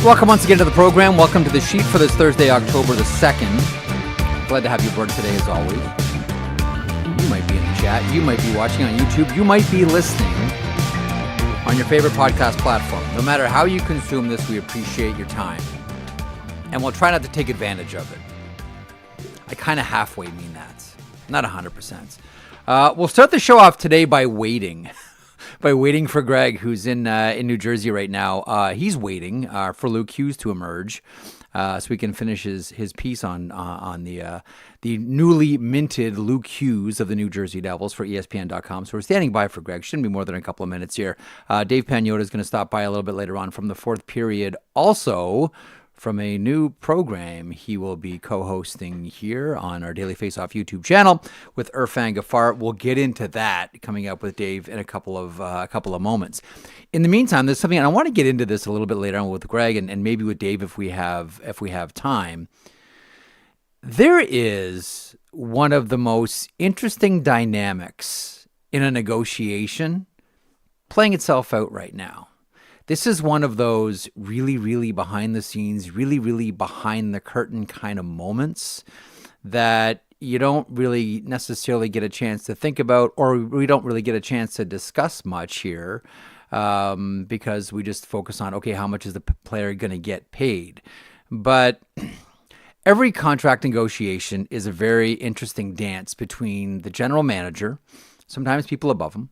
Welcome once again to the program. Welcome to the sheet for this Thursday, October the 2nd. Glad to have you aboard today as always. You might be in the chat. You might be watching on YouTube. You might be listening on your favorite podcast platform. No matter how you consume this, we appreciate your time. And we'll try not to take advantage of it. I kind of halfway mean that. Not 100%. We'll start the show off today by waiting. By waiting for Greg, who's in New Jersey right now. He's waiting for Luke Hughes to emerge so we can finish his piece on the newly minted Luke Hughes of the New Jersey Devils for ESPN.com. So we're standing by for Greg. Shouldn't be more than a couple of minutes here. Dave Pagnotta is going to stop by a little bit later on from the fourth period. Also, from a new program he will be co-hosting here on our Daily Faceoff YouTube channel with Irfaan Gaffar. We'll get into that coming up with Dave in a couple of moments. In the meantime, there's something, and I want to get into this a little bit later on with Greg and maybe with Dave if we have time. There is one of the most interesting dynamics in a negotiation playing itself out right now. This is one of those really, really behind the scenes, really, really behind the curtain kind of moments that you don't really necessarily get a chance to think about, or we don't really get a chance to discuss much here because we just focus on, okay, how much is the player going to get paid? But every contract negotiation is a very interesting dance between the general manager, sometimes people above him,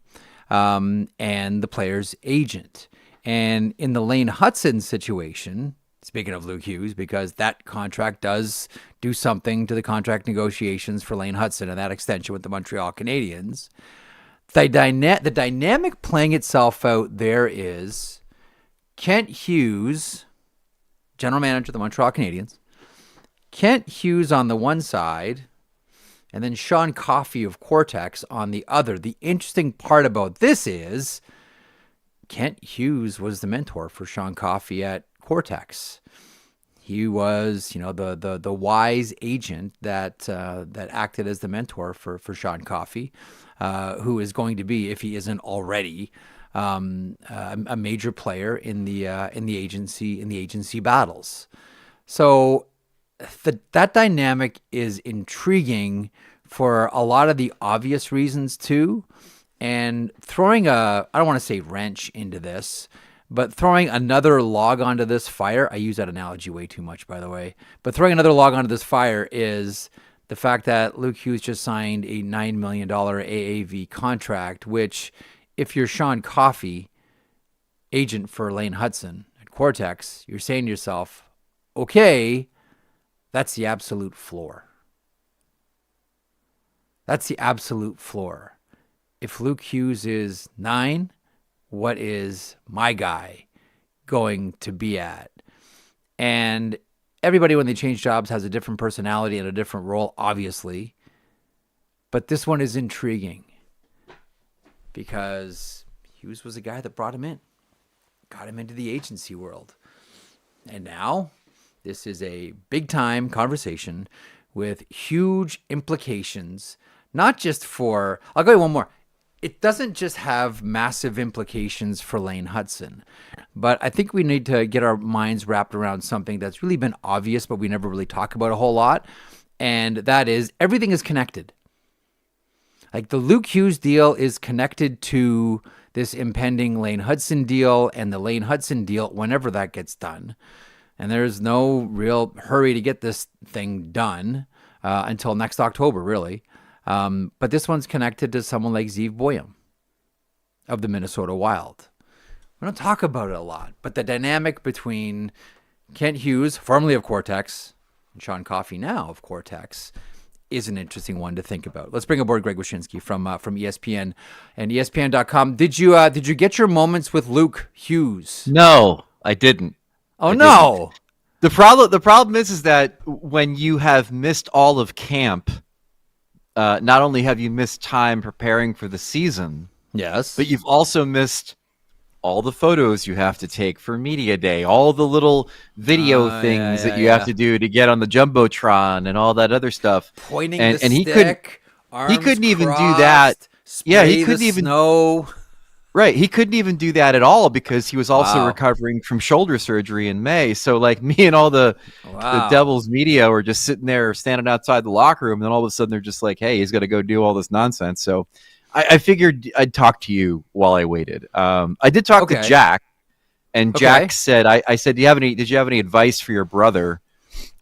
and the player's agent. And in the Lane Hudson situation, speaking of Luke Hughes, because that contract does do something to the contract negotiations for Lane Hudson and that extension with the Montreal Canadiens, the dynamic playing itself out there is Kent Hughes, general manager of the Montreal Canadiens, Kent Hughes on the one side, and then Sean Coffey of Cortex on the other. The interesting part about this is Kent Hughes was the mentor for Sean Coffey at Cortex. He was, the wise agent that acted as the mentor for Sean Coffey, who is going to be, if he isn't already, a major player in the agency battles. So that dynamic is intriguing for a lot of the obvious reasons too. And throwing I don't want to say wrench into this, but throwing another log onto this fire, I use that analogy way too much, by the way, but throwing another log onto this fire is the fact that Luke Hughes just signed a $9 million AAV contract, which if you're Sean Coffey, agent for Lane Hudson at Cortex, you're saying to yourself, okay, that's the absolute floor. That's the absolute floor. If Luke Hughes is 9, what is my guy going to be at? And everybody, when they change jobs, has a different personality and a different role, obviously. But this one is intriguing because Hughes was a guy that brought him in, got him into the agency world. And now this is a big-time conversation with huge implications, not just for, I'll go you one more. It doesn't just have massive implications for Lane Hudson, but I think we need to get our minds wrapped around something that's really been obvious, but we never really talk about a whole lot, and that is everything is connected. Like the Luke Hughes deal is connected to this impending Lane Hudson deal and the Lane Hudson deal whenever that gets done. And there's no real hurry to get this thing done until next October, really. But this one's connected to someone like Zeev Boyum of the Minnesota Wild. We don't talk about it a lot, but the dynamic between Kent Hughes, formerly of Cortex, and Sean Coffey, now of Cortex, is an interesting one to think about. Let's bring aboard Greg Wyshynski from ESPN and ESPN.com. Did you get your moments with Luke Hughes? No, I didn't. Oh, no. The problem is that when you have missed all of camp, not only have you missed time preparing for the season, yes, but you've also missed all the photos you have to take for media day, all the little video things that you have to do to get on the Jumbotron and all that other stuff. Pointing and the he stick, he couldn't even do that. Yeah, he couldn't even snow. Right. He couldn't even do that at all because he was also recovering from shoulder surgery in May. So like me and all the Devils media were just sitting there standing outside the locker room. And then all of a sudden they're just like, hey, he's got to go do all this nonsense. So I figured I'd talk to you while I waited. I did talk to Jack, and Jack said, I said, did you have any advice for your brother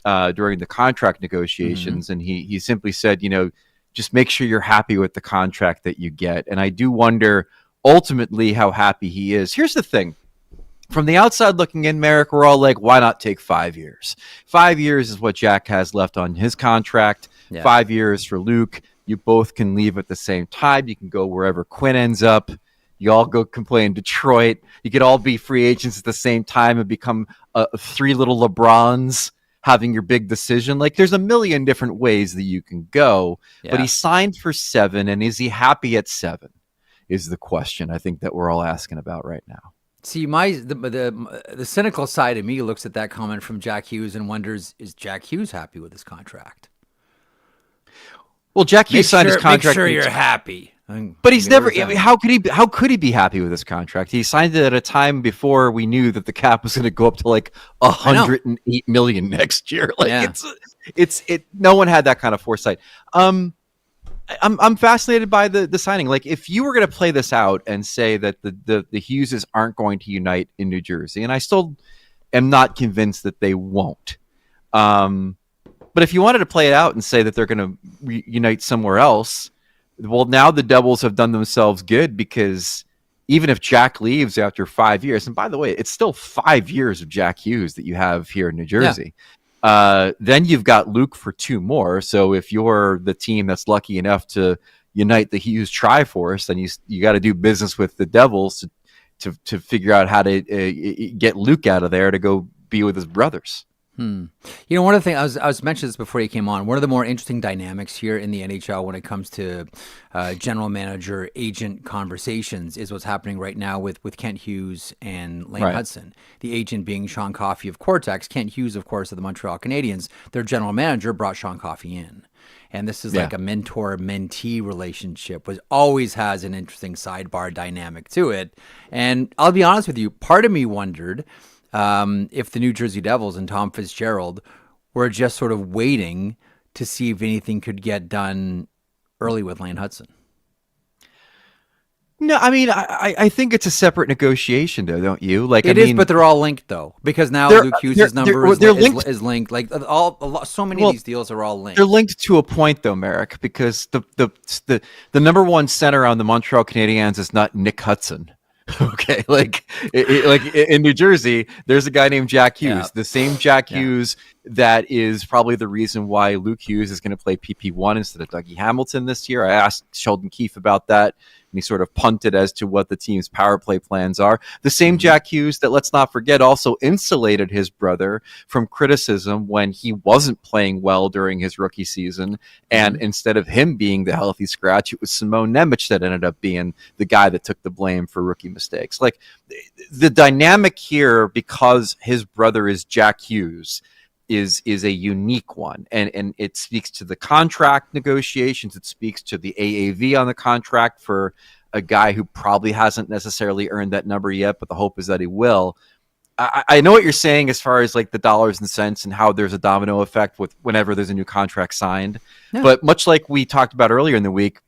during the contract negotiations? And he simply said, just make sure you're happy with the contract that you get. And I do wonder ultimately how happy he is. Here's the thing. From the outside looking in, Marek, we're all like, why not take 5 years? 5 years is what Jack has left on his contract. 5 years for Luke. You both can leave at the same time. You can go wherever Quinn ends up. You all go play in Detroit. You could all be free agents at the same time and become 3 little LeBrons having your big decision. Like, there's a million different ways that you can go. But he signed for 7, and is he happy at 7? Is the question I think that we're all asking about right now. See, the cynical side of me looks at that comment from Jack Hughes and wonders, is Jack Hughes happy with his contract? Well, Jack Hughes signed his contract. Make sure you're happy. But he's never. I mean, how could he be happy with his contract? He signed it at a time before we knew that the cap was going to go up to like $108 million next year. Like it's no one had that kind of foresight. I'm fascinated by the signing. Like, if you were going to play this out and say that the Hugheses aren't going to unite in New Jersey, and I still am not convinced that they won't. But if you wanted to play it out and say that they're going to reunite somewhere else, well, now the Devils have done themselves good, because even if Jack leaves after 5 years, and by the way, it's still 5 years of Jack Hughes that you have here in New Jersey. Then you've got Luke for 2 more. So if you're the team that's lucky enough to unite the Hughes Triforce, then you got to do business with the Devils to figure out how to get Luke out of there to go be with his brothers. One of the things I was mentioning this before you came on. One of the more interesting dynamics here in the NHL when it comes to general manager agent conversations is what's happening right now with Kent Hughes and Lane Hudson. The agent being Sean Coffey of Cortex. Kent Hughes, of course, of the Montreal Canadiens. Their general manager brought Sean Coffey in. And this is like a mentor-mentee relationship, which always has an interesting sidebar dynamic to it. And I'll be honest with you, part of me wondered if the New Jersey Devils and Tom Fitzgerald were just sort of waiting to see if anything could get done early with Lane Hudson. No, I mean, I think it's a separate negotiation, though, don't you? Like, it is, but they're all linked, though, because now Luke Hughes' number is linked. Like, so many of these deals are all linked. They're linked to a point, though, Marek, because the number one center on the Montreal Canadiens is not Nick Hudson. Okay, like in New Jersey, there's a guy named Jack Hughes, the same Jack Hughes that is probably the reason why Luke Hughes is going to play PP1 instead of Dougie Hamilton this year. I asked Sheldon Keefe about that, and he sort of punted as to what the team's power play plans are. The same Jack Hughes that, let's not forget, also insulated his brother from criticism when he wasn't playing well during his rookie season, and instead of him being the healthy scratch, it was Simone Nemec that ended up being the guy that took the blame for rookie mistakes. Like, the dynamic here, because his brother is Jack Hughes, is a unique one, and it speaks to the contract negotiations. It speaks to the AAV on the contract for a guy who probably hasn't necessarily earned that number yet, but the hope is that he will. I know what you're saying as far as like the dollars and cents and how there's a domino effect with whenever there's a new contract signed. But much like we talked about earlier in the week,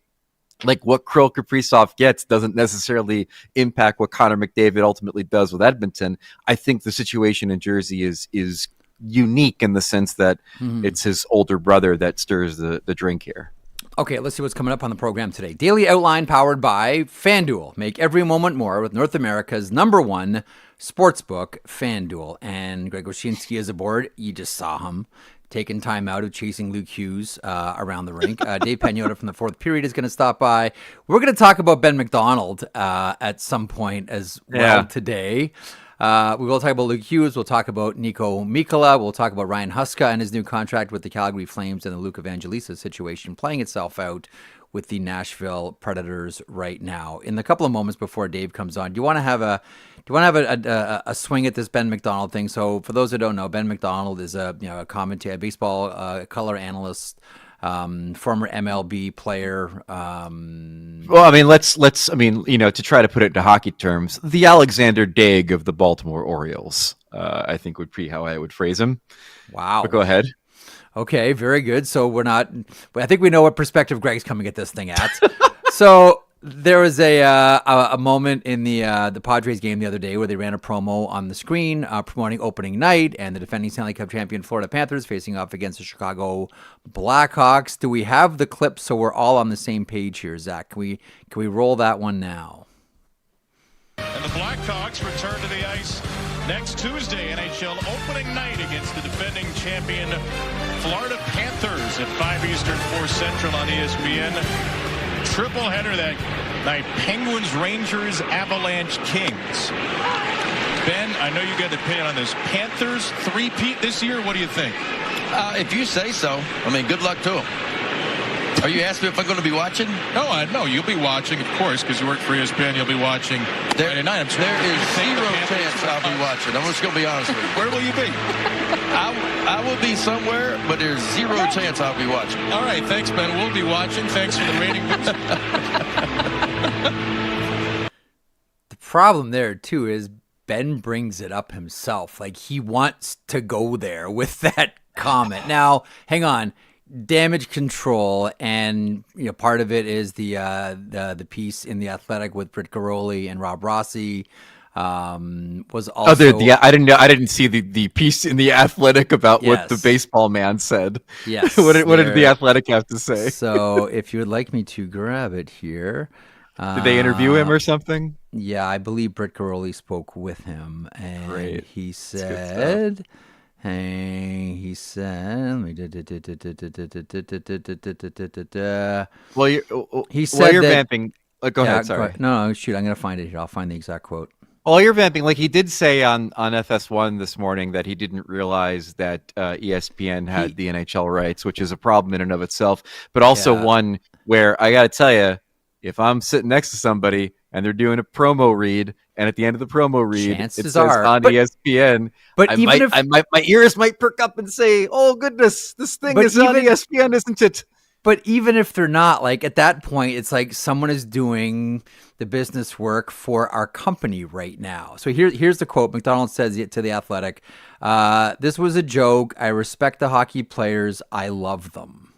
like what Kirill Kaprizov gets doesn't necessarily impact what Connor McDavid ultimately does with Edmonton. I think the situation in Jersey is unique in the sense that it's his older brother that stirs the drink here. Okay, let's see what's coming up on the program today. Daily Outline powered by FanDuel. Make every moment more with North America's #1 sportsbook, FanDuel. And Greg Wyshynski is aboard. You just saw him taking time out of chasing Luke Hughes around the rink. Dave Pagnotta from the fourth period is going to stop by. We're going to talk about Ben McDonald at some point as well today. We will talk about Luke Hughes. We'll talk about Niko Mikkola. We'll talk about Ryan Huska and his new contract with the Calgary Flames and the Luke Evangelista situation playing itself out with the Nashville Predators right now. In the couple of moments before Dave comes on, do you want to have a swing at this Ben McDonald thing? So for those that don't know, Ben McDonald is a commentator, a baseball color analyst former MLB player. Well, I mean, to try to put it into hockey terms, the Alexander Daig of the Baltimore Orioles, I think would be how I would phrase him. Wow. But go ahead. Okay, very good. So I think we know what perspective Greg's coming at this thing at. So there was a moment in the Padres game the other day where they ran a promo on the screen promoting opening night and the defending Stanley Cup champion Florida Panthers facing off against the Chicago Blackhawks. Do we have the clip so we're all on the same page here, Zach? Can we roll that one now? And the Blackhawks return to the ice next Tuesday, NHL opening night against the defending champion Florida Panthers at 5 Eastern, 4 Central on ESPN. Triple header that night. Penguins, Rangers, Avalanche, Kings. Ben, I know you got an opinion on this. Panthers three-peat this year. What do you think? If you say so. I mean, good luck to them. Are you asking me if I'm going to be watching? No, you'll be watching, of course, because you work for ESPN. You'll be watching Friday night. There is zero chance I'll be watching. I'm just going to be honest with you. Where will you be? I will be somewhere, but there's zero chance I'll be watching. All right, thanks, Ben. We'll be watching. Thanks for the rating. The problem there, too, is Ben brings it up himself. Like, he wants to go there with that comment. Now, hang on. Damage control, and part of it is the piece in The Athletic with Britt Garoli and Rob Rossi was also. I didn't see the piece in The Athletic about what the baseball man said. Yes. what did The Athletic have to say? So if you would like me to grab it here. Did they interview him or something? Yeah, I believe Britt Garoli spoke with him, and Great. he said. Hey, he said. Well, he said while you're that, vamping. Go ahead. Sorry. No, shoot. I'm gonna find it here. I'll find the exact quote. While you're vamping, like he did say on FS1 this morning that he didn't realize that ESPN had the NHL rights, which is a problem in and of itself, but also one where I got to tell you, if I'm sitting next to somebody and they're doing a promo read, and at the end of the promo read, it says on ESPN. But my ears might perk up and say, "Oh goodness, this thing is on ESPN, isn't it?" But even if they're not, like at that point, it's like someone is doing the business work for our company right now. So here's the quote. McDonald says it to The Athletic. This was a joke. I respect the hockey players. I love them.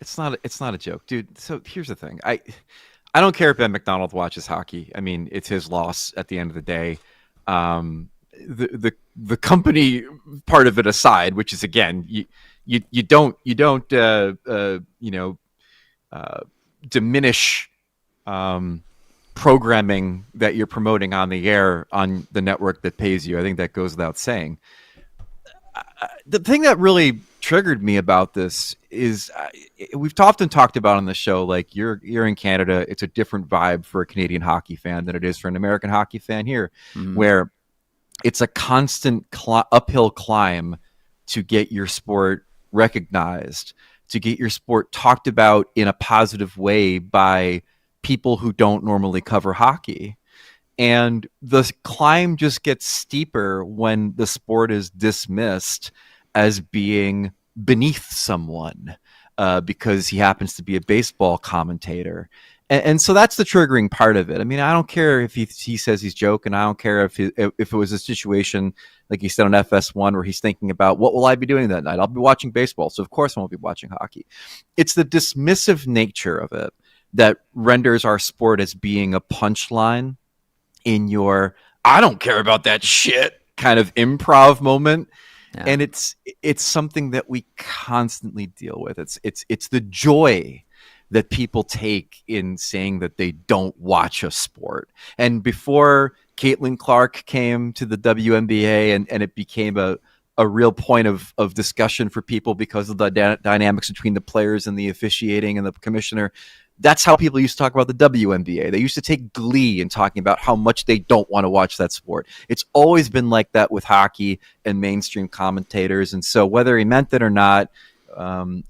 It's not a joke, dude. So here's the thing. I don't care if Ben McDonald watches hockey. I mean, it's his loss at the end of the day. The company part of it aside, which is again, you don't diminish programming that you're promoting on the air on the network that pays you. I think that goes without saying. The thing that really triggered me about this is we've often talked about on the show, like you're in Canada, it's a different vibe for a Canadian hockey fan than it is for an American hockey fan here, where it's a constant uphill climb to get your sport recognized, to get your sport talked about in a positive way by people who don't normally cover hockey. And the climb just gets steeper when the sport is dismissed as being beneath someone because he happens to be a baseball commentator. And so that's the triggering part of it. I mean, I don't care if he says he's joking. I don't care if it was a situation like he said on FS1 where he's thinking about what will I be doing that night? I'll be watching baseball. So of course I won't be watching hockey. It's the dismissive nature of it that renders our sport as being a punchline in your I don't care about that shit kind of improv moment. Yeah. And it's something that we constantly deal with. It's the joy that people take in saying that they don't watch a sport. And before Caitlin Clark came to the WNBA and it became a real point of discussion for people because of the dynamics between the players and the officiating and the commissioner, that's how people used to talk about the WNBA. They used to take glee in talking about how much they don't want to watch that sport. It's always been like that with hockey and mainstream commentators. And so whether he meant it or not, and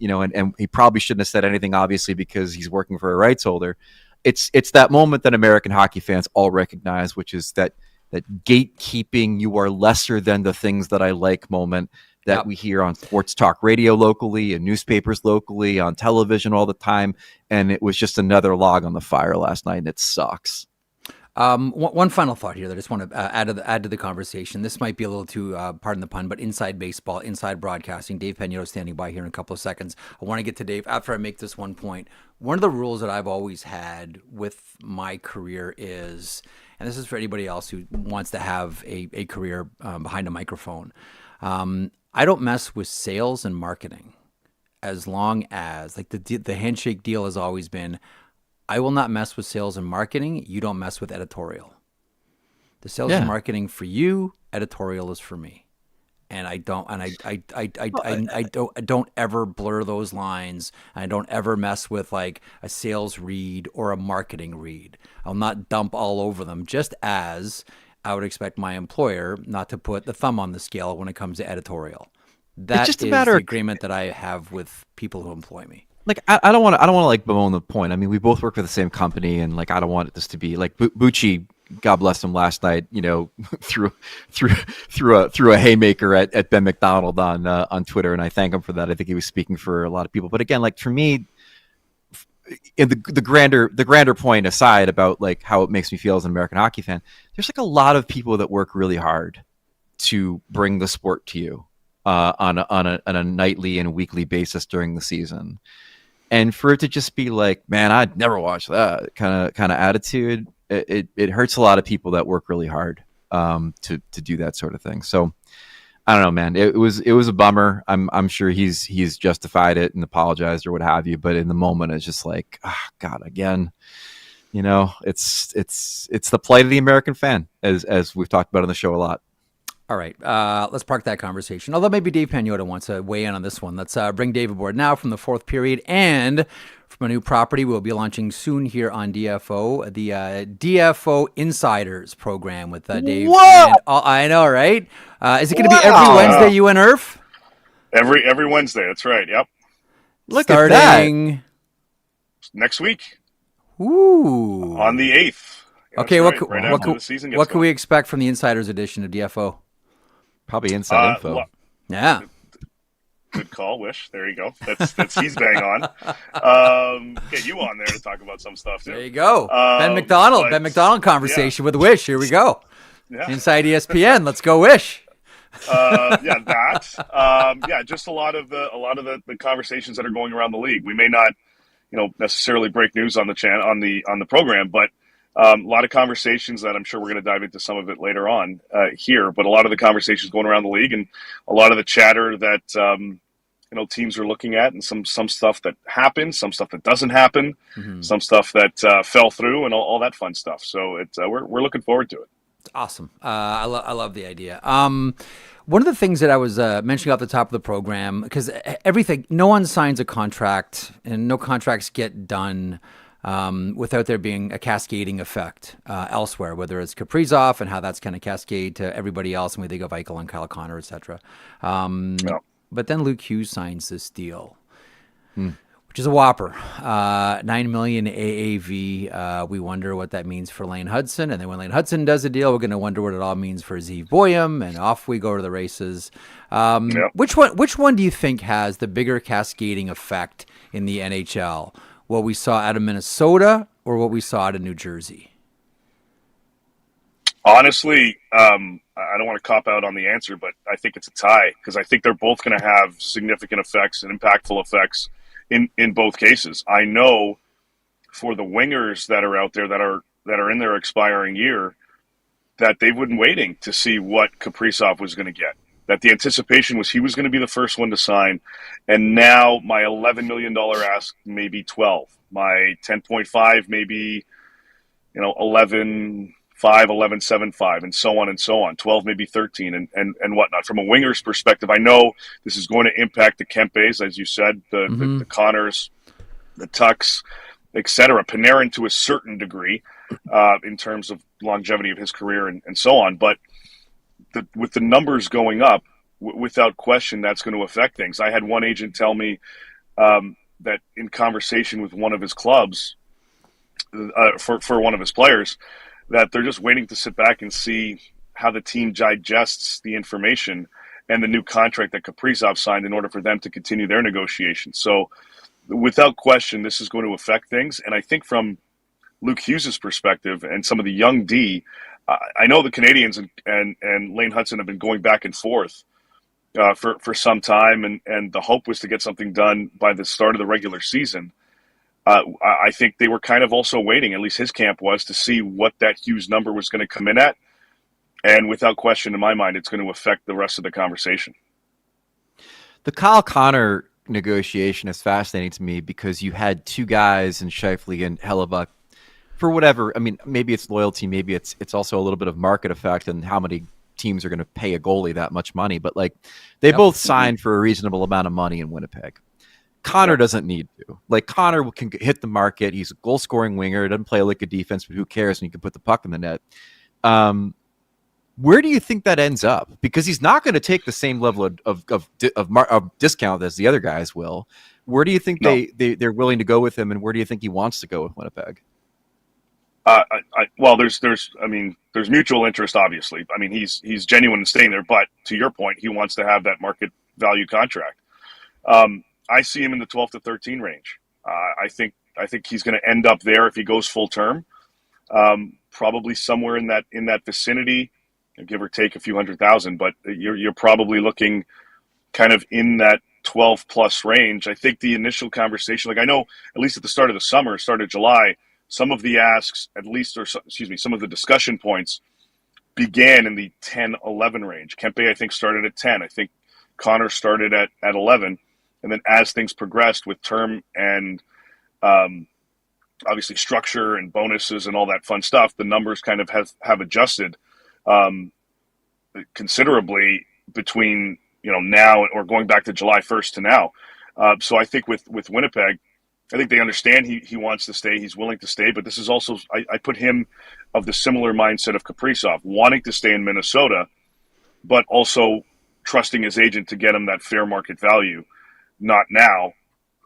he probably shouldn't have said anything, obviously, because he's working for a rights holder. It's that moment that American hockey fans all recognize, which is that gatekeeping, you are lesser than the things that I like moment. that Yep. we hear on sports talk radio locally and newspapers locally, on television all the time. And it was just another log on the fire last night, and it sucks. One final thought here that I just want to add to the conversation. This might be a little too, pardon the pun, but inside baseball, inside broadcasting. Dave Pagnotta standing by here in a couple of seconds. I want to get to Dave after I make this one point. One of the rules that I've always had with my career is, and this is for anybody else who wants to have a career behind a microphone, I don't mess with sales and marketing as long as, like the handshake deal has always been, I will not mess with sales and marketing. You don't mess with editorial. The sales and marketing for you, editorial is for me. And I don't ever blur those lines. I don't ever mess with like a sales read or a marketing read. I'll not dump all over them, just as I would expect my employer not to put the thumb on the scale when it comes to editorial. That is the agreement that I have with people who employ me. Like, I don't want to like bemoan the point. I mean, we both work for the same company, and like, I don't want this to be like Bucci, God bless him, last night, threw a haymaker at Ben McDonald on Twitter, and I thank him for that. I think he was speaking for a lot of people. But again, like, for me, in the grander point aside about like how it makes me feel as an American hockey fan, there's like a lot of people that work really hard to bring the sport to you on a nightly and weekly basis during the season. And for it to just be like, man, I'd never watch that kind of attitude, it hurts a lot of people that work really hard to do that sort of thing. So I don't know, man. It was a bummer. I'm sure he's justified it and apologized or what have you. But in the moment, it's just like, oh, God, again, it's the plight of the American fan, as we've talked about on the show a lot. All right, let's park that conversation. Although maybe Dave Pagnotta wants to weigh in on this one. Let's bring Dave aboard now from the fourth period and from a new property we'll be launching soon here on DFO, the DFO Insiders program with Dave. Whoa! I know, right? Is it going to be every Wednesday, you and Irf? Every Wednesday, that's right, yep. Starting next week. Ooh. On the 8th. Okay, what can we expect from the Insiders edition of DFO? Probably inside info. Yeah. Good call, Wish. There you go. That's he's bang on. Get you on there to talk about some stuff too. There you go. Ben McDonald conversation with Wish. Here we go. Yeah. Inside ESPN. Let's go, Wish. Just a lot of the conversations that are going around the league. We may not, necessarily break news on the channel on the program, but a lot of conversations that I'm sure we're going to dive into some of it later on here, but a lot of the conversations going around the league and a lot of the chatter that, teams are looking at and some stuff that happens, some stuff that doesn't happen, some stuff that fell through and all that fun stuff. So we're looking forward to it. Awesome. I love the idea. One of the things that I was mentioning off the top of the program, because no one signs a contract and no contracts get done without there being a cascading effect elsewhere, whether it's Kaprizov and how that's going to cascade to everybody else, and we think of Eichel and Kyle Connor, etc. But then Luke Hughes signs this deal, which is a whopper. $9 million AAV. We wonder what that means for Lane Hudson, and then when Lane Hudson does a deal, we're going to wonder what it all means for Zeev Boyum, and off we go to the races. Which one do you think has the bigger cascading effect in the NHL? What we saw out of Minnesota or what we saw out of New Jersey? Honestly, I don't want to cop out on the answer, but I think it's a tie because I think they're both going to have significant effects and impactful effects in both cases. I know for the wingers that are out there that are in their expiring year that they've been waiting to see what Kaprizov was going to get. That the anticipation was he was going to be the first one to sign, and now my $11 million ask may be 12, my 10.5 maybe 11.5, 11.75, and so on and so on. 12 maybe 13 and whatnot. From a winger's perspective, I know this is going to impact the Kempes, as you said, the Connors, the Tucks, etc. Panarin to a certain degree in terms of longevity of his career and so on, but with the numbers going up, without question, that's going to affect things. I had one agent tell me that in conversation with one of his clubs for one of his players, that they're just waiting to sit back and see how the team digests the information and the new contract that Kaprizov signed in order for them to continue their negotiations. So without question, this is going to affect things. And I think from Luke Hughes' perspective and some of the young D, I know the Canadians and Lane Hudson have been going back and forth for some time, and the hope was to get something done by the start of the regular season. I think they were kind of also waiting, at least his camp was, to see what that Hughes number was going to come in at. And without question, in my mind, it's going to affect the rest of the conversation. The Kyle Connor negotiation is fascinating to me because you had two guys in Scheifele and Hellebuck for whatever. I mean, maybe it's loyalty, maybe it's also a little bit of market effect and how many teams are going to pay a goalie that much money. But like, they both signed for a reasonable amount of money in Winnipeg. Connor doesn't need to. Like, Connor can hit the market. He's a goal-scoring winger. Doesn't play like a defense, but who cares when you can put the puck in the net? Where do you think that ends up? Because he's not going to take the same level of discount as the other guys will. Where do you think they're willing to go with him, and where do you think he wants to go with Winnipeg? Well, there's mutual interest, obviously. I mean, he's genuine in staying there, but to your point, he wants to have that market value contract. I see him in the 12 to 13 range. I think he's going to end up there if he goes full term. Probably somewhere in that vicinity, give or take a few $100,000. But you're probably looking kind of in that 12 plus range. I think the initial conversation, like I know at least at the start of the summer, start of July, some of the asks some of the discussion points began in the 10, 11 range. Kempe, I think, started at 10. I think Connor started at 11. And then as things progressed with term and obviously structure and bonuses and all that fun stuff, the numbers kind of have adjusted considerably between now or going back to July 1st to now. So I think with Winnipeg, I think they understand he wants to stay. He's willing to stay. But this is also, I put him of the similar mindset of Kaprizov, wanting to stay in Minnesota, but also trusting his agent to get him that fair market value. Not now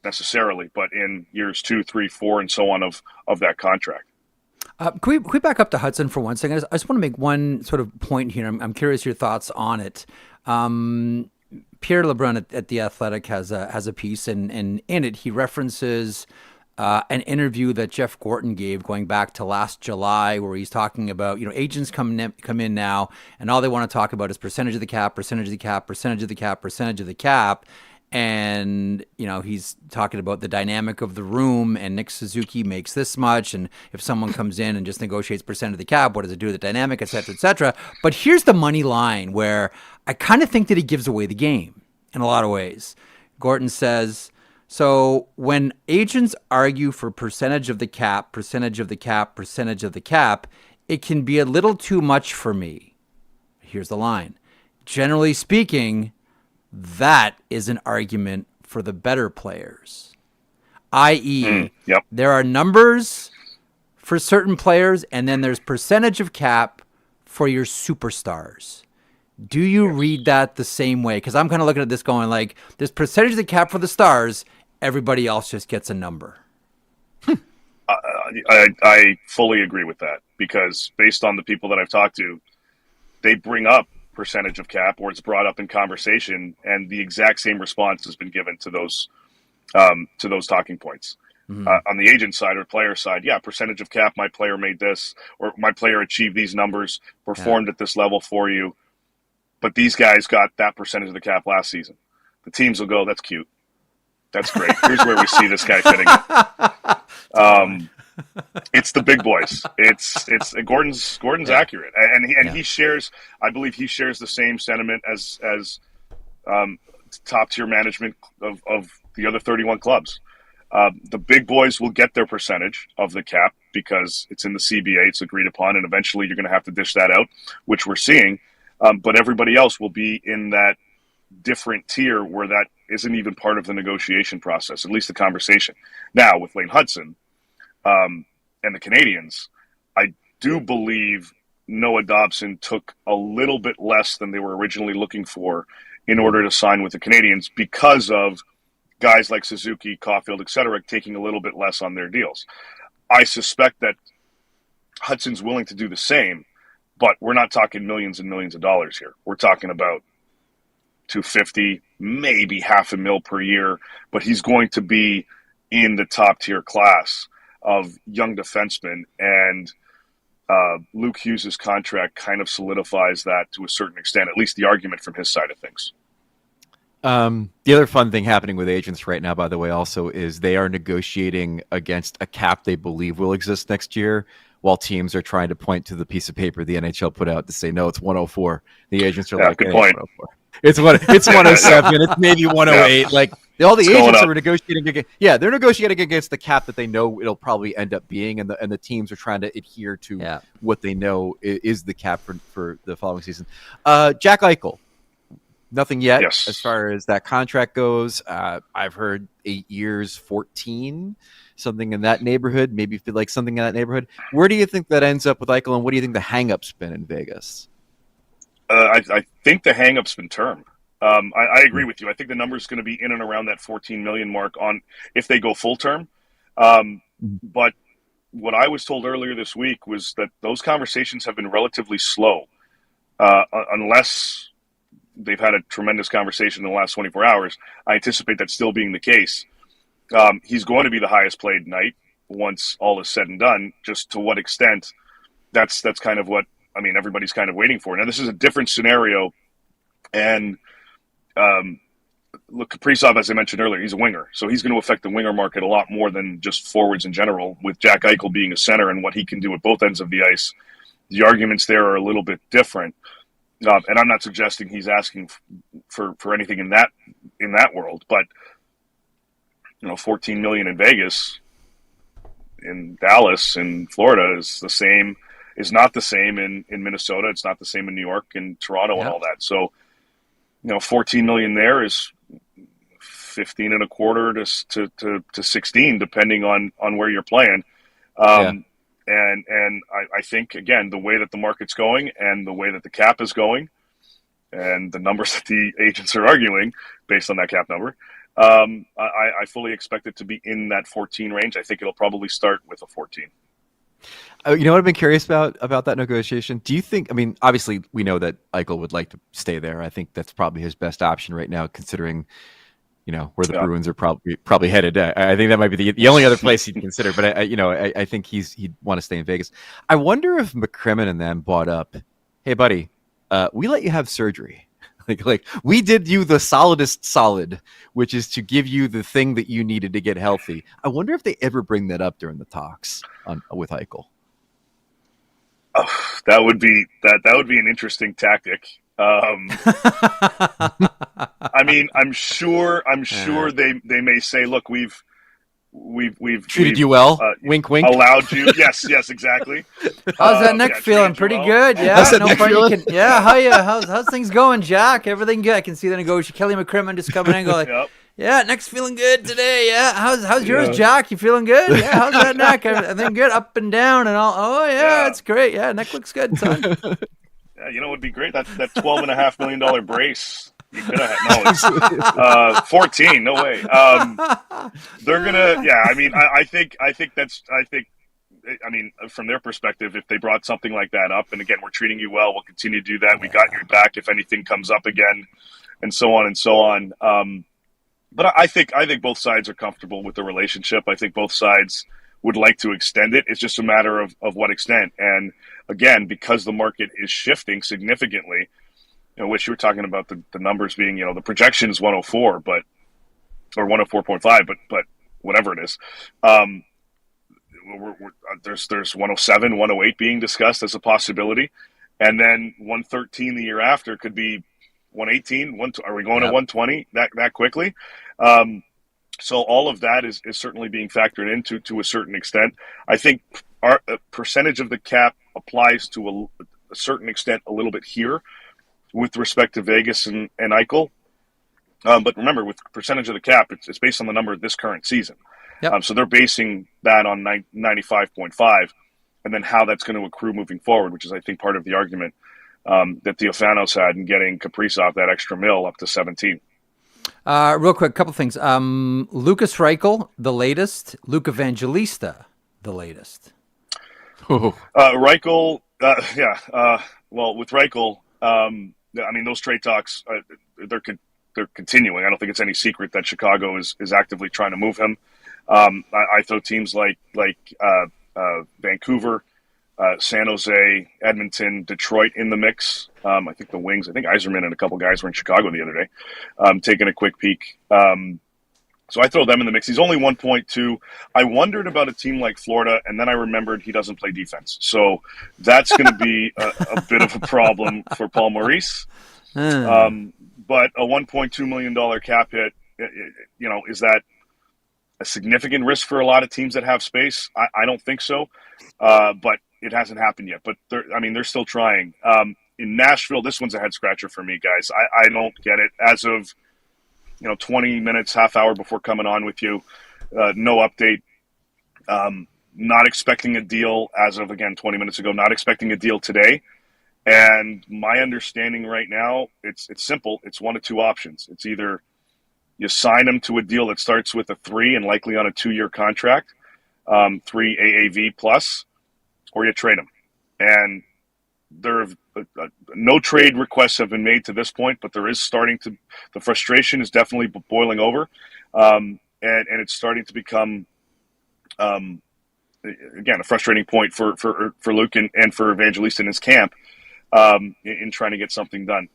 necessarily, but in years 2, 3, 4, and so on of that contract. Can we back up to Hudson for 1 second? I just want to make one sort of point here. I'm curious your thoughts on it. Pierre Lebrun at The Athletic has a piece, and in it he references an interview that Jeff Gorton gave going back to last July, where he's talking about, agents come in now, and all they want to talk about is percentage of the cap, percentage of the cap, percentage of the cap, percentage of the cap. And, he's talking about the dynamic of the room, and Nick Suzuki makes this much. And if someone comes in and just negotiates percent of the cap, what does it do to the dynamic, et cetera, et cetera. But here's the money line where I kind of think that he gives away the game in a lot of ways. Gorton says, so when agents argue for percentage of the cap, percentage of the cap, percentage of the cap, it can be a little too much for me. Here's the line. Generally speaking, that is an argument for the better players, i.e., there are numbers for certain players, and then there's percentage of cap for your superstars. Do you read that the same way? Because I'm kind of looking at this going like, there's percentage of the cap for the stars, everybody else just gets a number. I fully agree with that, because based on the people that I've talked to, they bring up percentage of cap, or it's brought up in conversation, and the exact same response has been given to those talking points. On the agent side or player side, percentage of cap, my player made this, or my player achieved these numbers, performed at this level for you, but these guys got that percentage of the cap last season. The teams will go, that's cute, that's great, here's where we see this guy fitting in. It's the big boys. It's Gordon's accurate, and he shares. I believe he shares the same sentiment as top tier management of the other 31 clubs. The big boys will get their percentage of the cap because it's in the CBA. It's agreed upon, and eventually you're going to have to dish that out, which we're seeing. But everybody else will be in that different tier where that isn't even part of the negotiation process, at least the conversation. Now with Lane Hudson. And the Canadians, I do believe Noah Dobson took a little bit less than they were originally looking for in order to sign with the Canadians, because of guys like Suzuki, Caulfield, et cetera, taking a little bit less on their deals. I suspect that Hudson's willing to do the same, but we're not talking millions and millions of dollars here. We're talking about 250, maybe $500,000 per year, but he's going to be in the top tier class of young defensemen. And Luke Hughes' contract kind of solidifies that to a certain extent, at least the argument from his side of things. The other fun thing happening with agents right now, by the way, also is they are negotiating against a cap they believe will exist next year, while teams are trying to point to the piece of paper the NHL put out to say, no, it's 104. The agents are like, good point. It's 107. It's maybe 108. Yeah. Like all the agents are negotiating against. Yeah, they're negotiating against the cap that they know it'll probably end up being, and the teams are trying to adhere to what they know is the cap for the following season. Jack Eichel. Nothing yet as far as that contract goes. I've heard 8 years, 14, something in that neighborhood. Maybe feel like something in that neighborhood. Where do you think that ends up with Eichel, and what do you think the hang-up's been in Vegas? I think the hang-up's been term. I agree with you. I think the number's going to be in and around that 14 million mark on if they go full term. But what I was told earlier this week was that those conversations have been relatively slow, unless they've had a tremendous conversation in the last 24 hours. I anticipate that still being the case. He's going to be the highest played night once all is said and done. Just to what extent, that's kind of what, I mean, everybody's kind of waiting for. Now, this is a different scenario. And look, Kaprizov, as I mentioned earlier, he's a winger. So he's going to affect the winger market a lot more than just forwards in general. With Jack Eichel being a center and what he can do at both ends of the ice, the arguments there are a little bit different. And I'm not suggesting he's asking for anything in that world, but 14 million in Vegas, in Dallas, in Florida is not the same in Minnesota. It's not the same in New York and Toronto and all that. So, 14 million there is 15 and a quarter to 16, depending on where you're playing. And I think, again, the way that the market's going and the way that the cap is going and the numbers that the agents are arguing based on that cap number, I fully expect it to be in that 14 range. I think it'll probably start with a 14. You know what I've been curious about that negotiation? Do you think, I mean, obviously we know that Eichel would like to stay there. I think that's probably his best option right now, considering where the Bruins are probably headed. I think that might be the only other place he'd consider. But I think he'd want to stay in Vegas. I wonder if McCrimmon and them bought up. Hey, buddy, we let you have surgery. like we did you the solidest solid, which is to give you the thing that you needed to get healthy. I wonder if they ever bring that up during the talks with Eichel. Oh, that would be an interesting tactic. I mean, I'm sure they may say, look, we've treated you well. Wink, wink. Allowed you. Yes, exactly. How's that neck feeling? Pretty good. Yeah. How's things going, Jack? Everything good. I can see the negotiation. Kelly McCrimmon just coming in and going, yeah, neck's feeling good today. Yeah. How's yours, Jack? You feeling good? Yeah. How's that neck? Everything good? Up and down and all. Oh yeah, it's great. Yeah, neck looks good, son. Yeah, it would be great. That $12.5 million brace. You could have had, no, 14. No way. They're gonna. Yeah, I mean, I think from their perspective, if they brought something like that up, and again, we're treating you well, we'll continue to do that. We got your back if anything comes up again, and so on and so on. But I think both sides are comfortable with the relationship. I think both sides would like to extend it. It's just a matter of what extent. And again, because the market is shifting significantly, which you were talking about the numbers being, the projection is 104, or 104.5, but whatever it is. There's 107, 108 being discussed as a possibility. And then 113 the year after could be 118. Are we going to 120 that quickly? So all of that is certainly being factored into to a certain extent. I think our percentage of the cap applies to a certain extent a little bit here with respect to Vegas and Eichel. But remember, with percentage of the cap, it's based on the number of this current season. Yep. So they're basing that on 95.5 and then how that's going to accrue moving forward, which is, I think, part of the argument that Theophanos had in getting Kaprizov that extra mil up to 17. Real quick, couple things. Lucas Reichel, the latest. Luke Evangelista, the latest. Reichel, well, with Reichel, I mean, those trade talks, they're continuing. I don't think it's any secret that Chicago is actively trying to move him. I throw teams like Vancouver, San Jose, Edmonton, Detroit in the mix. I think the Wings, I think Yzerman and a couple guys were in Chicago the other day, taking a quick peek. So I throw them in the mix. He's only 1.2. I wondered about a team like Florida, and then I remembered he doesn't play defense. So that's going to be a bit of a problem for Paul Maurice. But a $1.2 million cap hit, is that a significant risk for a lot of teams that have space? I don't think so. But it hasn't happened yet. But they're still trying. In Nashville, this one's a head scratcher for me, guys. I don't get it. As of 20 minutes, half hour before coming on with you, no update. Not expecting a deal as of, again, 20 minutes ago, not expecting a deal today. And my understanding right now, it's simple. It's one of two options. It's either you sign him to a deal that starts with a 3 and likely on a 2-year contract, 3 AAV plus, or you trade him. And there have no trade requests have been made to this point, but there is the frustration is definitely boiling over. And it's starting to become, again, a frustrating point for Luke and for Evangelista in his camp, in trying to get something done.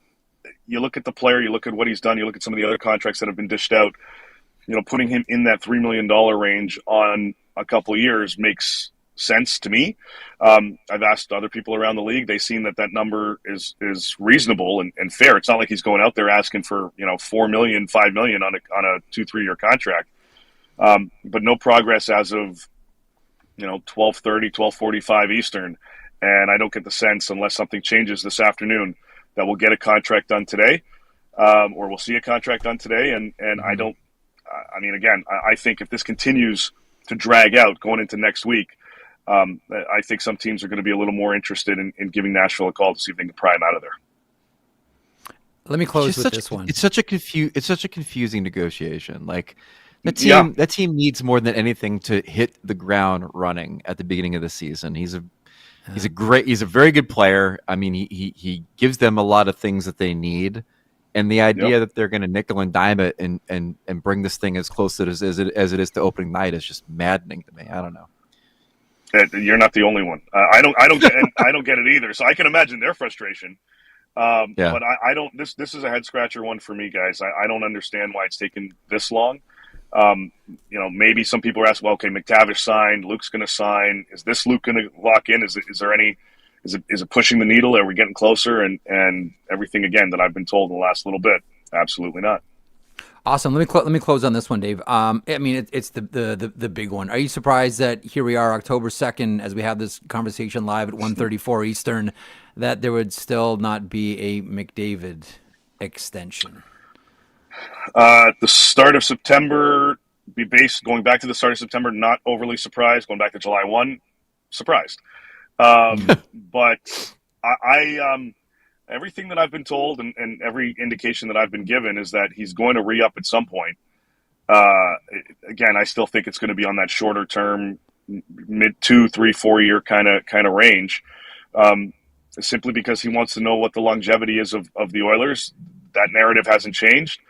You look at the player, you look at what he's done, you look at some of the other contracts that have been dished out, putting him in that $3 million range on a couple of years makes sense to me. I've asked other people around the league. They seem that number is reasonable and fair. It's not like he's going out there asking for, $4 million, $5 million on a 2-3 year contract. But no progress as of, 12:30, 12:45 Eastern. And I don't get the sense, unless something changes this afternoon, that we'll get a contract done today, or we'll see a contract done today. And I think if this continues to drag out going into next week, I think some teams are going to be a little more interested in giving Nashville a call to see if they can pry him out of there. Let me close with this one. It's such a confusing negotiation. Like that team needs more than anything to hit the ground running at the beginning of the season. He's a very good player. I mean, he gives them a lot of things that they need. And the idea that they're going to nickel and dime it and bring this thing as close as it is to opening night is just maddening to me. I don't know. You're not the only one. I don't get it either. So I can imagine their frustration. But I don't. This is a head scratcher one for me, guys. I don't understand why it's taken this long. Maybe some people are asking, well, okay, McTavish signed, Luke's going to sign. Is this Luke going to lock in? Is it pushing the needle? Are we getting closer? And everything again that I've been told in the last little bit, absolutely not. Awesome. Let me close on this one, Dave. It's the big one. Are you surprised that here we are, October 2nd, as we have this conversation live at 1:34 Eastern, that there would still not be a McDavid extension? The start of September, going back to the start of September, not overly surprised. Going back to July 1, surprised. But I everything that I've been told and every indication that I've been given is that he's going to re-up at some point. Again, I still think it's going to be on that shorter term, mid 2, 3, 4 year kind of range, simply because he wants to know what the longevity is of the Oilers. That narrative hasn't changed.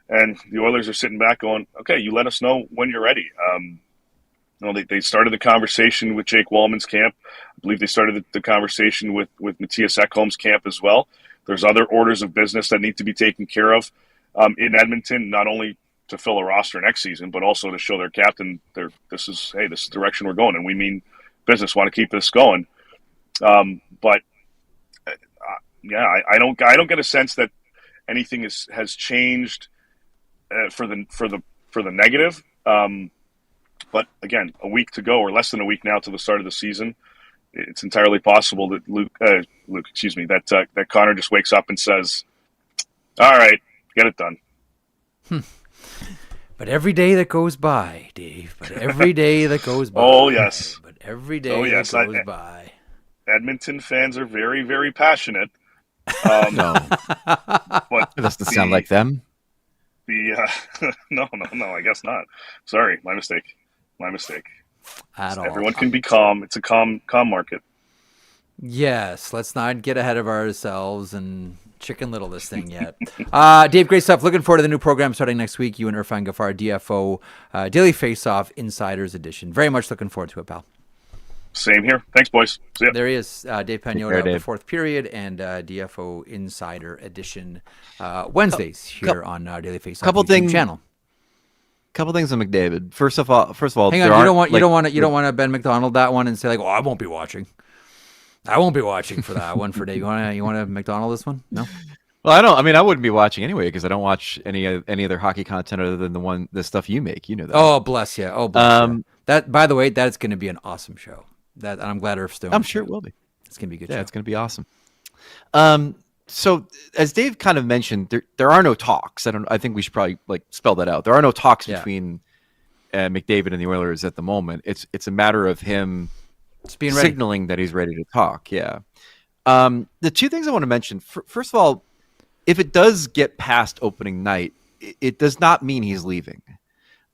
And the Oilers are sitting back going, okay, you let us know when you're ready. They started the conversation with Jake Wallman's camp. I believe they started the conversation with Matthias Ekholm's camp as well. There's other orders of business that need to be taken care of in Edmonton, not only to fill a roster next season, but also to show their captain this is the direction we're going, and we mean business. Want to keep this going. I don't get a sense that anything has changed for the negative. But again, a week to go, or less than a week now to the start of the season. It's entirely possible that that Connor just wakes up and says, "All right, get it done." But every day that goes by, Dave. But every day that goes by. Oh yes. But every day that goes by. Edmonton fans are very, very passionate. No, but it doesn't sound like them. No, I guess not. Sorry, my mistake. Everyone All. can be calm. It's a calm market. Yes, let's not get ahead of ourselves and Chicken Little this thing yet. Dave, great stuff. Looking forward to the new program starting next week. You and Irfaan Gaffar, DFO Daily Faceoff Insiders Edition. Very much looking forward to it, pal. Same here. Thanks, boys. See ya. There he is, Dave Pagnotta of the Fourth Period and DFO Insider Edition Wednesdays here on Daily Faceoff YouTube channel. Couple things on McDavid. First of all, hang on. You don't want to Ben McDonald that one and say like, "Oh, I won't be watching. I won't be watching for that one for Dave." You want to McDonald this one? No. Well, I don't. I mean, I wouldn't be watching anyway because I don't watch any other hockey content other than the stuff you make. You know that. Oh, bless you. Oh, bless you. That, by the way, that's going to be an awesome show. That I'm glad Irf Stone. I'm sure it will be. It's going to be a good. Yeah, show. It's going to be awesome. So as Dave kind of mentioned, there are no talks. I think we should probably spell that out. There are no talks between McDavid and the Oilers at the moment. It's a matter of him being ready. Signaling that he's ready to talk. Yeah. The two things I want to mention. First of all, if it does get past opening night, it does not mean he's leaving.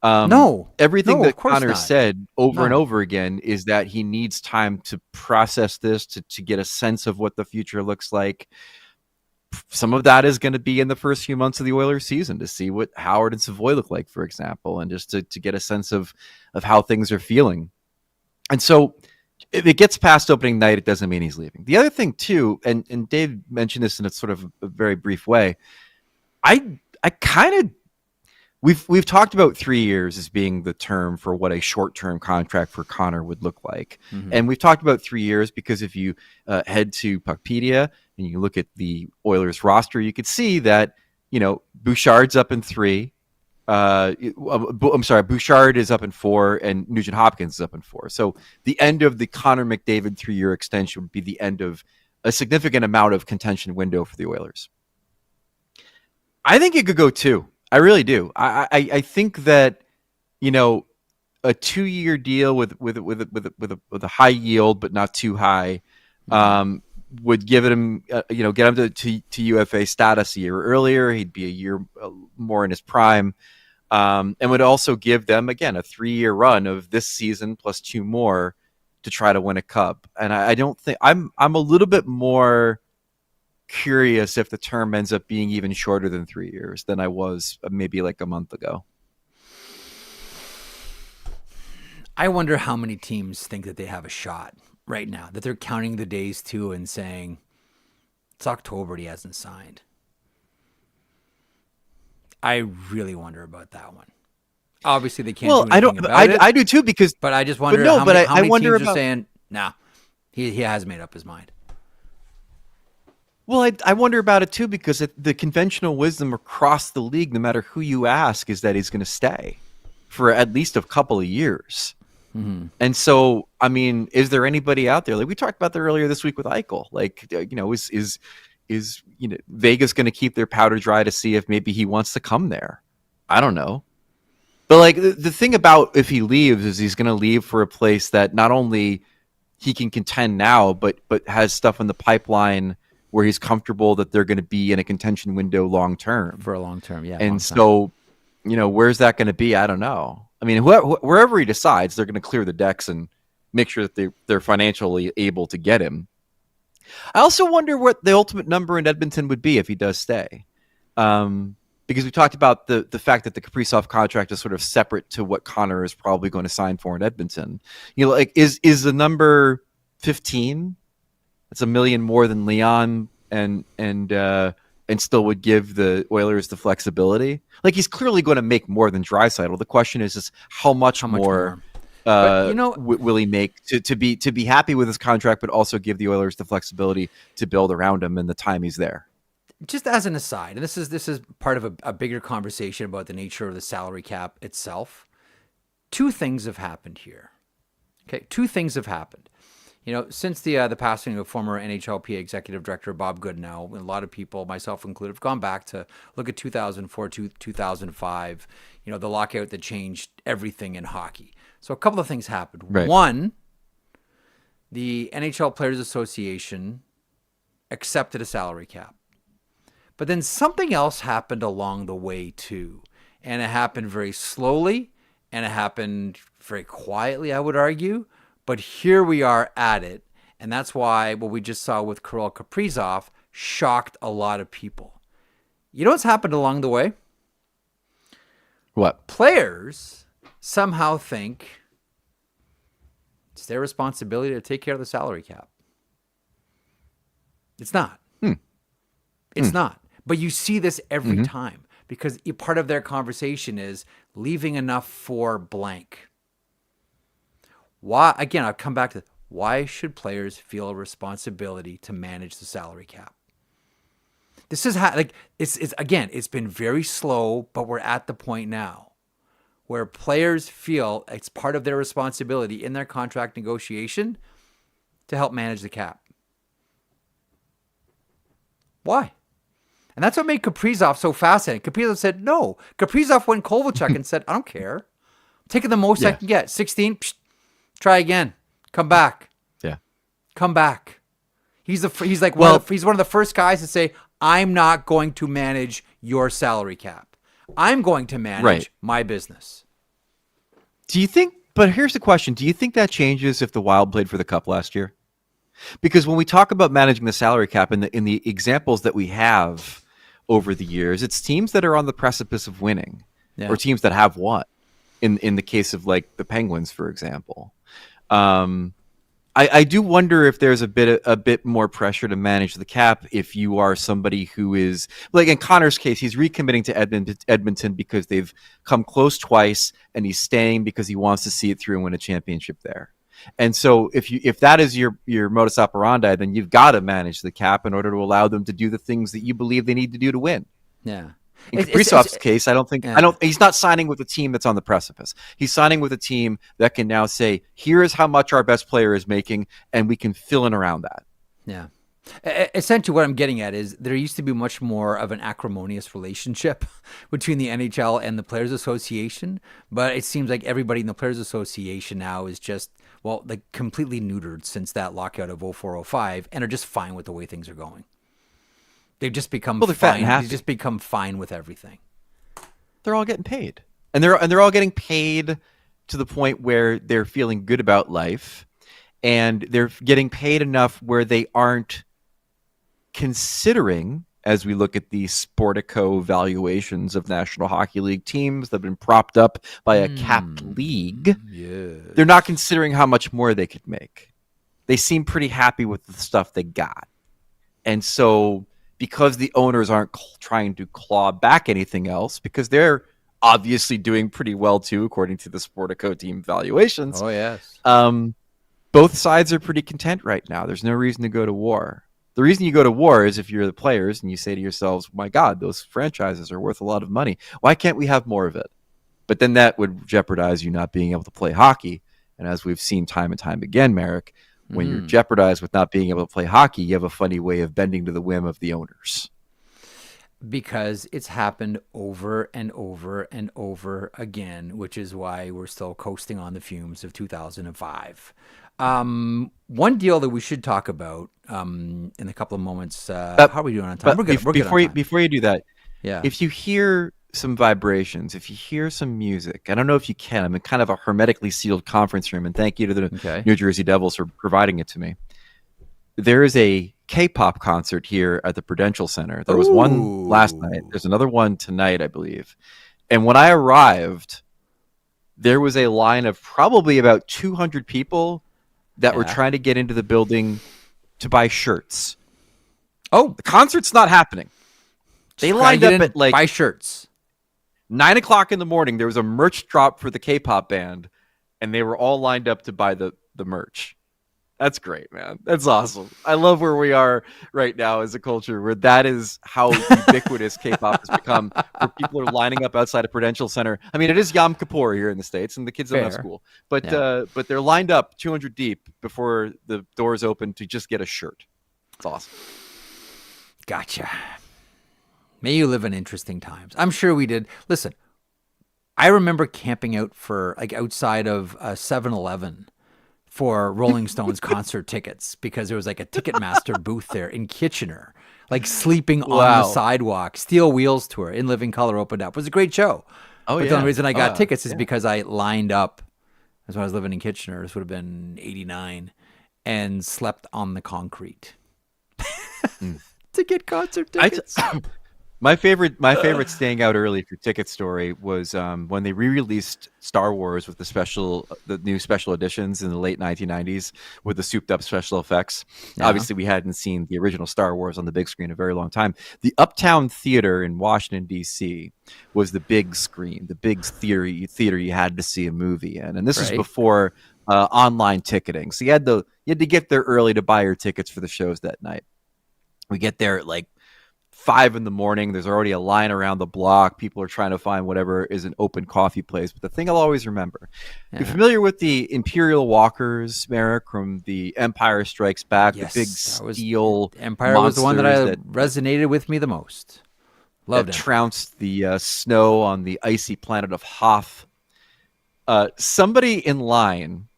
Everything that Connor said over and over again is that he needs time to process this, to get a sense of what the future looks like. Some of that is going to be in the first few months of the Oilers season to see what Howard and Savoy look like, for example, and just to get a sense of how things are feeling. And so if it gets past opening night, it doesn't mean he's leaving. The other thing too, and Dave mentioned this in a sort of a very brief way, I kind of, we've talked about 3 years as being the term for what a short-term contract for Connor would look like. Mm-hmm. And we've talked about 3 years because if you head to Puckpedia and you look at the Oilers roster, you could see that, Bouchard's up in 3. Bouchard is up in 4 and Nugent Hopkins is up in 4. So the end of the Connor McDavid 3-year extension would be the end of a significant amount of contention window for the Oilers. I think it could go 2. I really do. I think that, a 2-year deal with a high yield, but not too high, would give him, get him to UFA status a year earlier. He'd be a year more in his prime, and would also give them, again, a 3-year run of this season plus 2 more to try to win a cup. And I don't think I'm a little bit more curious if the term ends up being even shorter than 3 years than I was maybe like a month ago. I wonder how many teams think that they have a shot right now, that they're counting the days too and saying it's October and he hasn't signed. I really wonder about that one. Obviously they can't do anything about it. I do too, but I just wonder how many teams are saying, nah, he has made up his mind. Well, I wonder about it too, because the conventional wisdom across the league, no matter who you ask, is that he's going to stay for at least a couple of years. Mm-hmm. And so, I mean, is there anybody out there? Like we talked about that earlier this week with Eichel. Like, is Vegas going to keep their powder dry to see if maybe he wants to come there? I don't know. But like the thing about if he leaves is he's going to leave for a place that not only he can contend now, but has stuff in the pipeline where he's comfortable that they're going to be in a contention window long term. For a long term, yeah. And so, where's that going to be? I don't know. I mean, wherever he decides, they're going to clear the decks and make sure that they're financially able to get him. I also wonder what the ultimate number in Edmonton would be if he does stay. Because we talked about the fact that the Kaprizov contract is sort of separate to what Connor is probably going to sign for in Edmonton. Is the number 15? It's $1 million more than Leon and still would give the Oilers the flexibility. Like he's clearly going to make more than Draisaitl. The question is how much more will he make to be happy with his contract, but also give the Oilers the flexibility to build around him in the time he's there. Just as an aside, and this is part of a bigger conversation about the nature of the salary cap itself. 2 things have happened here. Okay, 2 things have happened. Since the passing of former NHLPA executive director Bob Goodenow, a lot of people, myself included, have gone back to look at 2004 to 2005, the lockout that changed everything in hockey. So a couple of things happened. Right. One, the NHL Players Association accepted a salary cap. But then something else happened along the way too. And it happened very slowly, and it happened very quietly, I would argue. But here we are at it, and that's why what we just saw with Reichel Kaprizov shocked a lot of people. You know what's happened along the way? What? Players somehow think it's their responsibility to take care of the salary cap. It's not. It's not. But you see this every time because part of their conversation is leaving enough for blank. Why? Again, I'll come back to why should players feel a responsibility to manage the salary cap? This is how, it's been very slow, but we're at the point now where players feel it's part of their responsibility in their contract negotiation to help manage the cap. Why? And that's what made Kaprizov so fascinating. Kaprizov said no. Kaprizov went Kovalchuk and said, I don't care. I'm taking the most I can get. 16, try again. Come back. Yeah. Come back. He's one of the first guys to say, I'm not going to manage your salary cap. I'm going to manage my business. Do you think, but here's the question. Do you think that changes if the Wild played for the Cup last year? Because when we talk about managing the salary cap in the examples that we have over the years, it's teams that are on the precipice of winning or teams that have won in the case of like the Penguins, for example. I do wonder if there's a bit more pressure to manage the cap if you are somebody who is, like in Connor's case, he's recommitting to Edmonton because they've come close twice and he's staying because he wants to see it through and win a championship there. And so if that is your modus operandi, then you've got to manage the cap in order to allow them to do the things that you believe they need to do to win. Yeah. In Kaprizov's case, he's not signing with a team that's on the precipice. He's signing with a team that can now say, here is how much our best player is making, and we can fill in around that. Yeah. Essentially what I'm getting at is there used to be much more of an acrimonious relationship between the NHL and the Players Association, but it seems like everybody in the Players Association now is just, completely neutered since that lockout of 04-05 and are just fine with the way things are going. They've just become fine. They've just become fine with everything. They're all getting paid. And they're all getting paid to the point where they're feeling good about life, and they're getting paid enough where they aren't considering, as we look at the Sportico valuations of National Hockey League teams that have been propped up by a capped league, they're not considering how much more they could make. They seem pretty happy with the stuff they got. And so because the owners aren't trying to claw back anything else, because they're obviously doing pretty well too, according to the Sportico team valuations. Oh, yes. Both sides are pretty content right now. There's no reason to go to war. The reason you go to war is if you're the players and you say to yourselves, my God, those franchises are worth a lot of money. Why can't we have more of it? But then that would jeopardize you not being able to play hockey. And as we've seen time and time again, Marek, when you're jeopardized with not being able to play hockey, you have a funny way of bending to the whim of the owners. Because it's happened over and over and over again, which is why we're still coasting on the fumes of 2005. One deal that we should talk about in a couple of moments. How are we doing on time? We're good. We're good on time. Before you do that, yeah. If you hear some vibrations, if you hear some music, I don't know if you can. I'm in kind of a hermetically sealed conference room, and thank you to the New Jersey Devils for providing it to me. There is a K-pop concert here at the Prudential Center. There was one last night. There's another one tonight, I believe. And when I arrived, there was a line of probably about 200 people that were trying to get into the building to buy shirts. Oh, the concert's not happening. They lined up at buy shirts. 9 o'clock in the morning. There was a merch drop for the K-pop band, and they were all lined up to buy the merch. That's great, man. That's awesome. I love where we are right now as a culture where that is how ubiquitous K-pop has become, where people are lining up outside of Prudential Center. I mean, it is Yom Kippur here in the States, and the kids don't have school. But they're lined up 200 deep before the doors open to just get a shirt. It's awesome. Gotcha. May you live in interesting times. I'm sure we did. Listen, I remember camping out for outside of 7-Eleven for Rolling Stones concert tickets because there was a Ticketmaster booth there in Kitchener, sleeping on the sidewalk. Steel Wheels tour in Living Color opened up. It was a great show. But the only reason I got tickets is because I lined up, as when I was living in Kitchener, this would have been 89, and slept on the concrete. to get concert tickets. My favorite staying out early for ticket story was when they re-released Star Wars with the new special editions in the late 1990s with the souped up special effects. Yeah. Obviously, we hadn't seen the original Star Wars on the big screen in a very long time. The Uptown Theater in Washington D.C. was the big screen, the big theater you had to see a movie in, and this was before online ticketing. So you had to get there early to buy your tickets for the shows that night. We get there at like 5 a.m. There's already a line around the block. People are trying to find whatever is an open coffee place. But the thing I'll always remember, you're familiar with the Imperial Walkers, Marek, from the Empire Strikes Back, the big steel Empire was the one that resonated with me the most. Loved it. Trounced the snow on the icy planet of Hoth. Somebody in line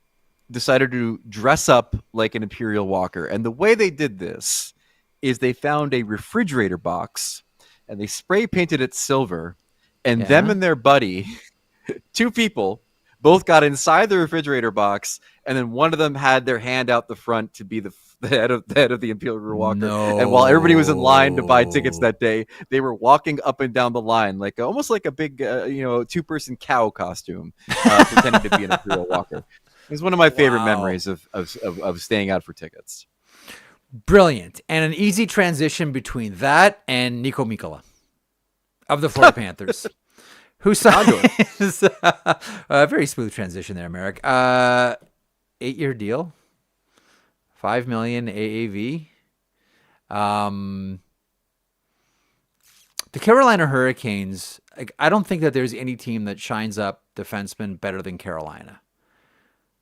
decided to dress up like an Imperial Walker. And the way they did this is they found a refrigerator box and they spray painted it silver, and them and their buddy, 2 people, both got inside the refrigerator box, and then one of them had their hand out the front to be the head of the Imperial Walker. No. And while everybody was in line to buy tickets that day, they were walking up and down the line like almost like a big 2-person cow costume, pretending to be an Imperial Walker. It was one of my favorite memories of staying out for tickets. Brilliant. And an easy transition between that and Niko Mikkola of the Florida Panthers, who signs a very smooth transition there, Marek. 8-year deal, $5 million AAV. The Carolina Hurricanes, I don't think that there's any team that shines up defensemen better than Carolina.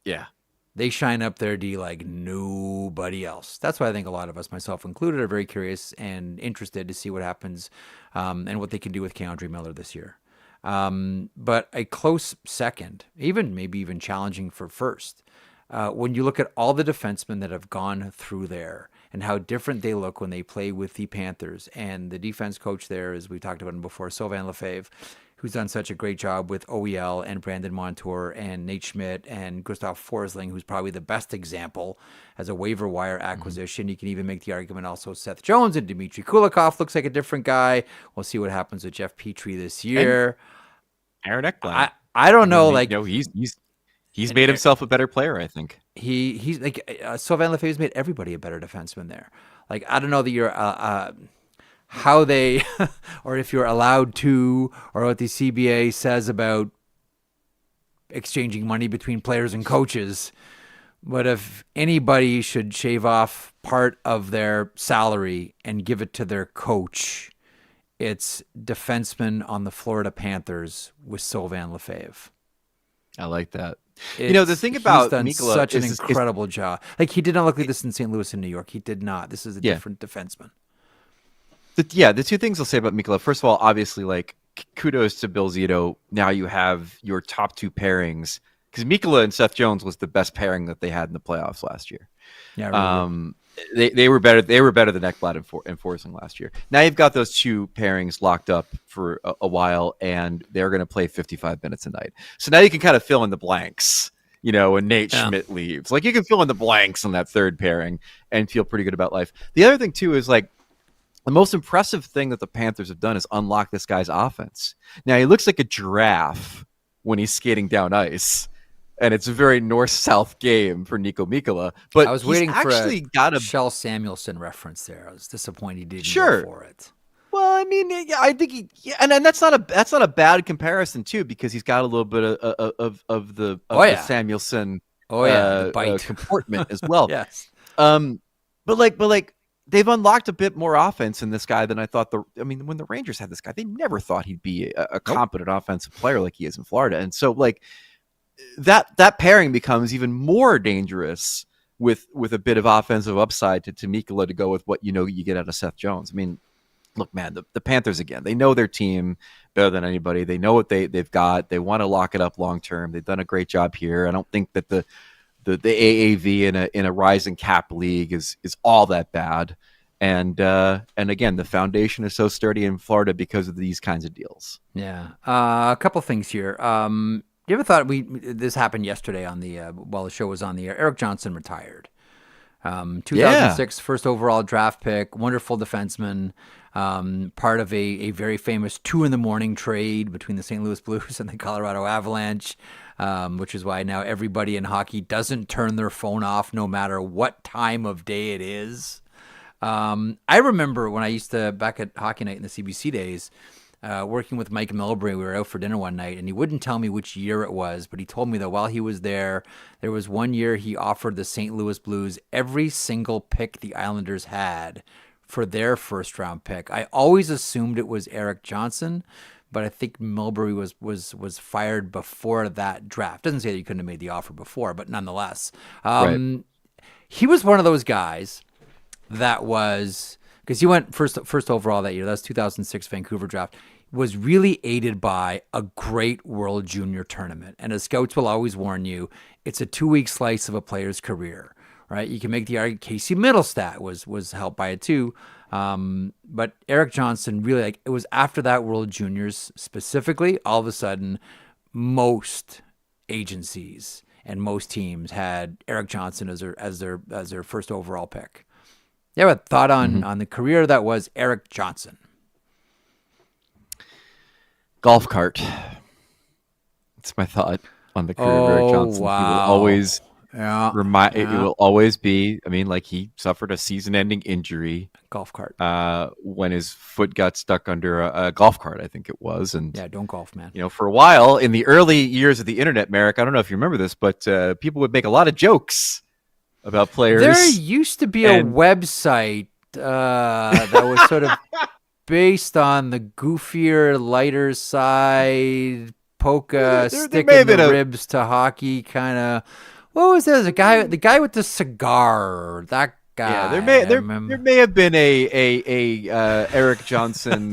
Yeah. They shine up their D like nobody else. That's why I think a lot of us, myself included, are very curious and interested to see what happens and what they can do with Keandre Miller this year. But a close second, maybe even challenging for first, when you look at all the defensemen that have gone through there and how different they look when they play with the Panthers. And the defense coach there, as we talked about him before, Sylvain Lefebvre, who's done such a great job with OEL and Brandon Montour and Nate Schmidt and Gustav Forsling, who's probably the best example as a waiver wire acquisition. You can even make the argument also Seth Jones and Dmitry Kulikov looks like a different guy. We'll see what happens with Jeff Petrie this year. And Aaron Ekblad. I don't know. He's made himself a better player, I think. He's like Sylvain Lefebvre's made everybody a better defenseman there. Like, I don't know that you're how they, or if you're allowed to, or what the CBA says about exchanging money between players and coaches. But if anybody should shave off part of their salary and give it to their coach, it's defenseman on the Florida Panthers with Sylvain Lefebvre. I like that. The thing about Mikkola, he's done such an incredible job. Like, he did not look like this in St. Louis and New York. He did not. This is a different defenseman. The 2 things I'll say about Mikkola. First of all, obviously, like, kudos to Bill Zito. Now you have your top 2 pairings, because Mikkola and Seth Jones was the best pairing that they had in the playoffs last year. Yeah, really. They were better. They were better than Ekblad and Forsling last year. Now you've got those 2 pairings locked up for a while, and they're going to play 55 minutes a night. So now you can kind of fill in the blanks. When Nate Schmidt leaves, like, you can fill in the blanks on that 3rd pairing and feel pretty good about life. The other thing too is, like, the most impressive thing that the Panthers have done is unlock this guy's offense. Now, he looks like a giraffe when he's skating down ice, and it's a very north-south game for Niko Mikkola. But I was waiting for a Shel Samuelson reference there. I was disappointed he didn't go for it. Well, I mean, I think and that's not a bad comparison too, because he's got a little bit of the Samuelson comportment as well. Yes. But they've unlocked a bit more offense in this guy than I thought. When the Rangers had this guy, they never thought he'd be a competent offensive player like he is in Florida. And so, like, that pairing becomes even more dangerous with a bit of offensive upside to Mikkola to go with what you get out of Seth Jones. I mean, look, man, the Panthers, again, they know their team better than anybody. They know what they've got. They want to lock it up long term. They've done a great job here. I don't think that the AAV in a rising cap league is all that bad. And again, the foundation is so sturdy in Florida because of these kinds of deals. Yeah. A couple things here. You ever thought this happened yesterday on the while the show was on the air? Eric Johnson retired. 2006 first overall draft pick, wonderful defenseman, part of a very famous 2 a.m. trade between the St. Louis Blues and the Colorado Avalanche, which is why now everybody in hockey doesn't turn their phone off no matter what time of day it is. I remember when I used to, back at Hockey Night in the CBC days, working with Mike Milbury, we were out for dinner one night, and he wouldn't tell me which year it was, but he told me that while he was there was one year he offered the St. Louis Blues every single pick the Islanders had for their first-round pick. I always assumed it was Erik Johnson, but I think Milbury was fired before that draft. Doesn't say that he couldn't have made the offer before, but nonetheless. Right. He was one of those guys that was, because he went first overall that year, that's 2006 Vancouver draft, was really aided by a great World Junior tournament. And as scouts will always warn you, it's a 2-week slice of a player's career, right? You can make the argument Casey Middlestat was helped by it too. But Erik Johnson really, like, it was after that World Juniors specifically, all of a sudden, most agencies and most teams had Erik Johnson as their first overall pick. You have a thought on the career that was Erik Johnson? Golf cart. That's my thought on the career of Erik Johnson. Wow. He will always it Yeah. will always be. I mean, like, he suffered a season-ending injury Golf cart. when his foot got stuck under a golf cart, I think it was. And Yeah, don't golf, man. for a while in the early years of the internet, Marek, I don't know if you remember this, but people would make a lot of jokes about players. There used to be a website that was sort of based on the goofier, lighter side, polka, sticking the ribs to hockey kind of. What was there? The guy with the cigar. That guy. Yeah, there may have been a Erik Johnson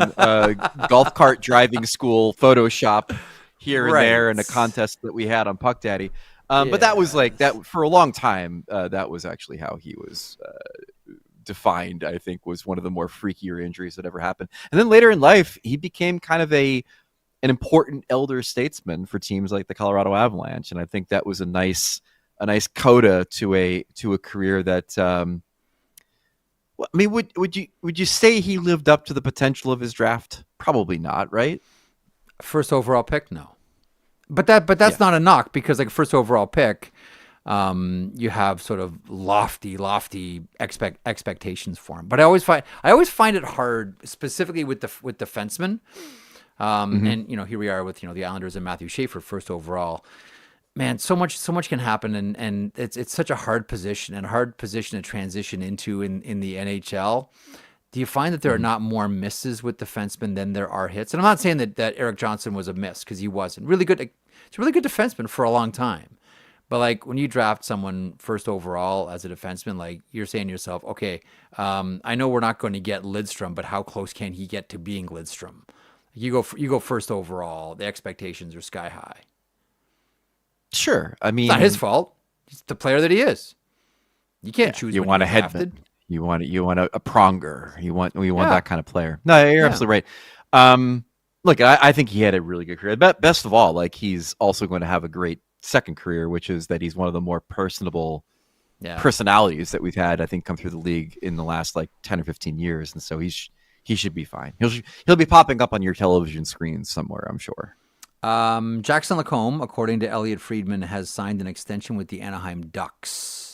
golf cart driving school Photoshop here and there in a contest that we had on Puck Daddy. But that was like that for a long time. That was actually how he was defined. I think was one of the more freakier injuries that ever happened. And then later in life, he became kind of an important elder statesman for teams like the Colorado Avalanche, and I think that was a nice coda to a career that. I mean, would you say he lived up to the potential of his draft? Probably not, right? First overall pick, no. But that's not a knock, because like first overall pick, you have sort of lofty expectations for him. But I always find it hard, specifically with defensemen. And here we are with the Islanders and Matthew Schaefer first overall. Man, so much can happen, and it's such a hard position to transition into in the NHL. Do you find that there are not more misses with defensemen than there are hits? And I'm not saying that Erik Johnson was a miss, because he wasn't. Really good. He's a really good defenseman for a long time. But like when you draft someone first overall as a defenseman, like you're saying to yourself, okay, I know we're not going to get Lidstrom, but how close can he get to being Lidstrom? You go first overall. The expectations are sky high. Sure. I mean, it's not his fault. He's the player that he is. You can't choose. You when want a you're Hedman. drafted. You want a Pronger. You want that kind of player. No, you're absolutely right. Look, I think he had a really good career. Best of all, like, he's also going to have a great second career, which is that he's one of the more personable personalities that we've had, I think, come through the league in the last like 10 or 15 years. And so he should be fine. He'll be popping up on your television screens somewhere, I'm sure. Jackson LaCombe, according to Elliot Friedman, has signed an extension with the Anaheim Ducks.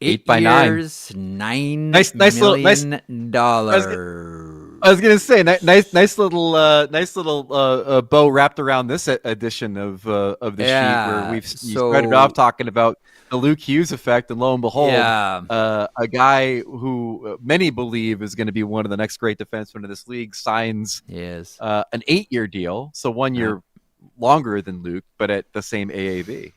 8 by years, $9 $9 little- million. I was gonna say, nice little bow wrapped around this edition of the sheet, where we've started off talking about the Luke Hughes effect, and lo and behold, a guy who many believe is going to be one of the next great defensemen of this league signs an 8-year deal, so 1 year longer than Luke, but at the same AAV.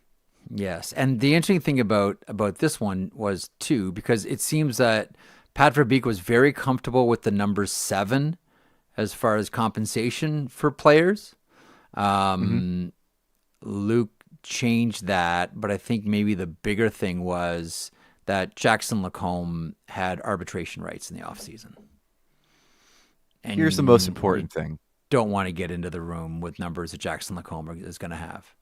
Yes, and the interesting thing about this one was too, because it seems that Pat Verbeek was very comfortable with the number 7 as far as compensation for players. Luke changed that, but I think maybe the bigger thing was that Jackson LaCombe had arbitration rights in the offseason. And here's the most important thing. Don't want to get into the room with numbers that Jackson LaCombe is going to have.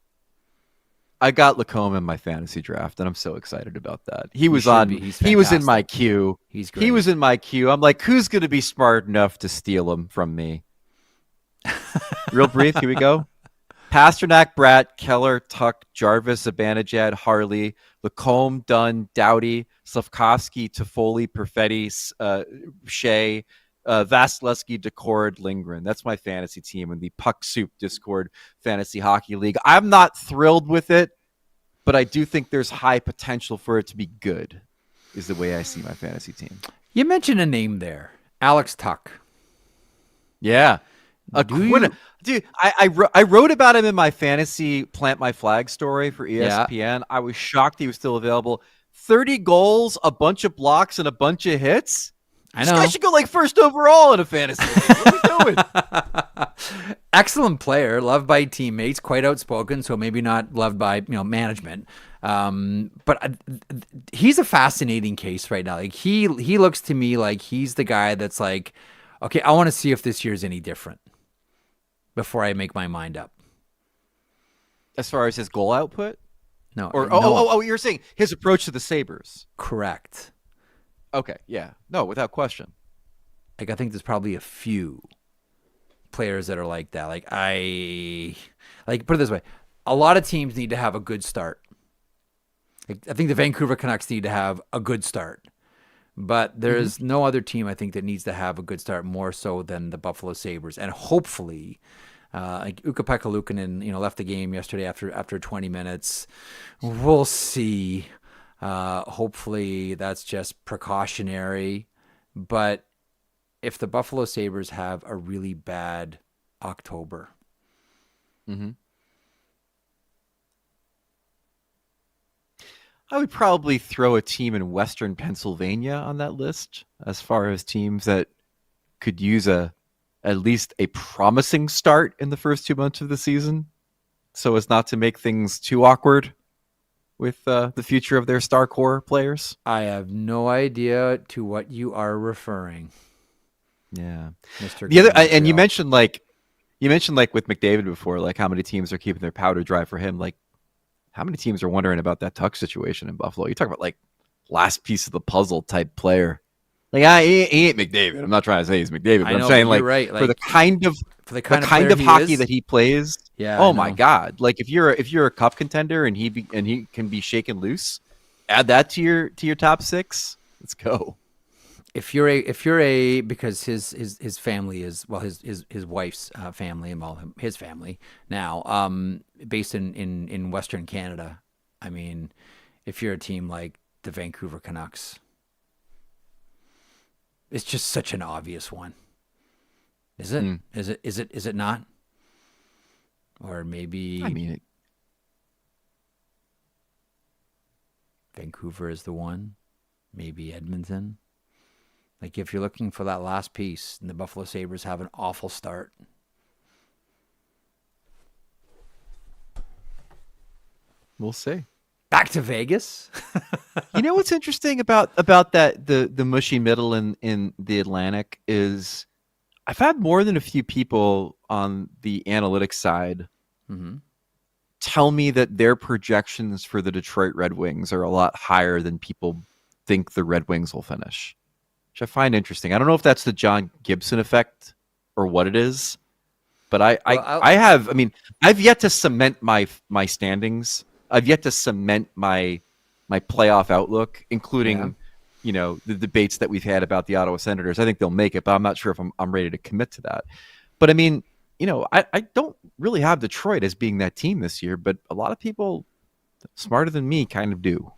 I got LaCombe in my fantasy draft, and I'm so excited about that. He was in my queue. He's great. He was in my queue. I'm like, who's going to be smart enough to steal him from me? Real brief. Here we go. Pasternak, Bratt, Keller, Tuck, Jarvis, Zibanejad, Harley, LaCombe, Dunn, Doughty, Slavkovsky, Toffoli, Perfetti, Shea, Vasilevsky, Decord, Lindgren. That's my fantasy team in the Puck Soup Discord Fantasy Hockey League. I'm not thrilled with it, but I do think there's high potential for it to be good, is the way I see my fantasy team. You mentioned a name there, Alex Tuck. Yeah. Dude, I wrote about him in my fantasy Plant My Flag story for ESPN. Yeah. I was shocked he was still available. 30 goals, a bunch of blocks, and a bunch of hits. I know. This guy should go like first overall in a fantasy league. What are we doing? Excellent player, loved by teammates, quite outspoken, so maybe not loved by management. But he's a fascinating case right now. Like he looks to me like he's the guy that's like, okay, I want to see if this year's any different before I make my mind up. As far as his goal output? No. You're saying his approach to the Sabres. Correct. Okay, yeah. No, without question. Like I think there's probably a few players that are like that. Like put it this way, a lot of teams need to have a good start. Like, I think the Vancouver Canucks need to have a good start. But there's no other team, I think, that needs to have a good start more so than the Buffalo Sabres. And hopefully, like Ukko-Pekka Luukkonen, left the game yesterday after 20 minutes. We'll see. Hopefully, that's just precautionary. But if the Buffalo Sabres have a really bad October, I would probably throw a team in Western Pennsylvania on that list as far as teams that could use at least a promising start in the first 2 months of the season, so as not to make things too awkward with the future of their star core players. I have no idea to what you are referring. Yeah, Mr. The other, and you mentioned like with McDavid before, like how many teams are keeping their powder dry for him, like. How many teams are wondering about that Tuck situation in Buffalo? You talk about like last piece of the puzzle type player. Like he ain't McDavid. I'm not trying to say he's McDavid, but I'm saying like, right. for the kind of hockey that he plays. Yeah. Oh my God! Like if you're a cup contender and he can be shaken loose, add that to your top six. Let's go. If you're a because his family is his wife's family and his family now based in Western Canada. I mean, if you're a team like the Vancouver Canucks, it's just such an obvious one. Is it? Is it not? Or maybe I mean, Vancouver is the one. Maybe Edmonton. Like, if you're looking for that last piece, and the Buffalo Sabres have an awful start. We'll see. Back to Vegas. You know what's interesting about that the mushy middle in the Atlantic is I've had more than a few people on the analytics side tell me that their projections for the Detroit Red Wings are a lot higher than people think the Red Wings will finish. Which I find interesting. I don't know if that's the John Gibson effect or what it is, but I've yet to cement my standings. I've yet to cement my playoff outlook, including the debates that we've had about the Ottawa Senators. I think they'll make it, but I'm not sure if I'm ready to commit to that. But I mean, I don't really have Detroit as being that team this year, but a lot of people smarter than me kind of do.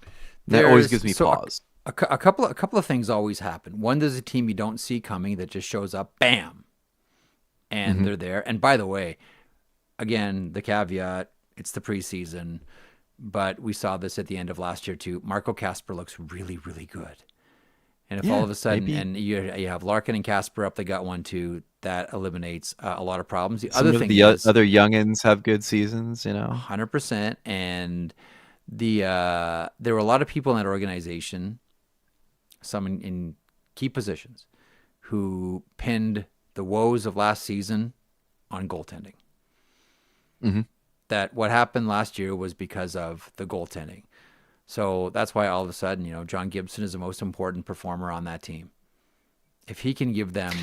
That always gives me pause. A couple of things always happen. One, there's a team you don't see coming that just shows up, bam, and they're there. And by the way, again, the caveat, it's the preseason, but we saw this at the end of last year too. Marco Kasper looks really, really good. And if all of a sudden, and you have Larkin and Kasper up, they got 1-2, that eliminates a lot of problems. The other thing is, other youngins have good seasons, 100%. And there were a lot of people in that organization, some in key positions, who pinned the woes of last season on goaltending. that what happened last year was because of the goaltending. So that's why all of a sudden, John Gibson is the most important performer on that team. If he can give them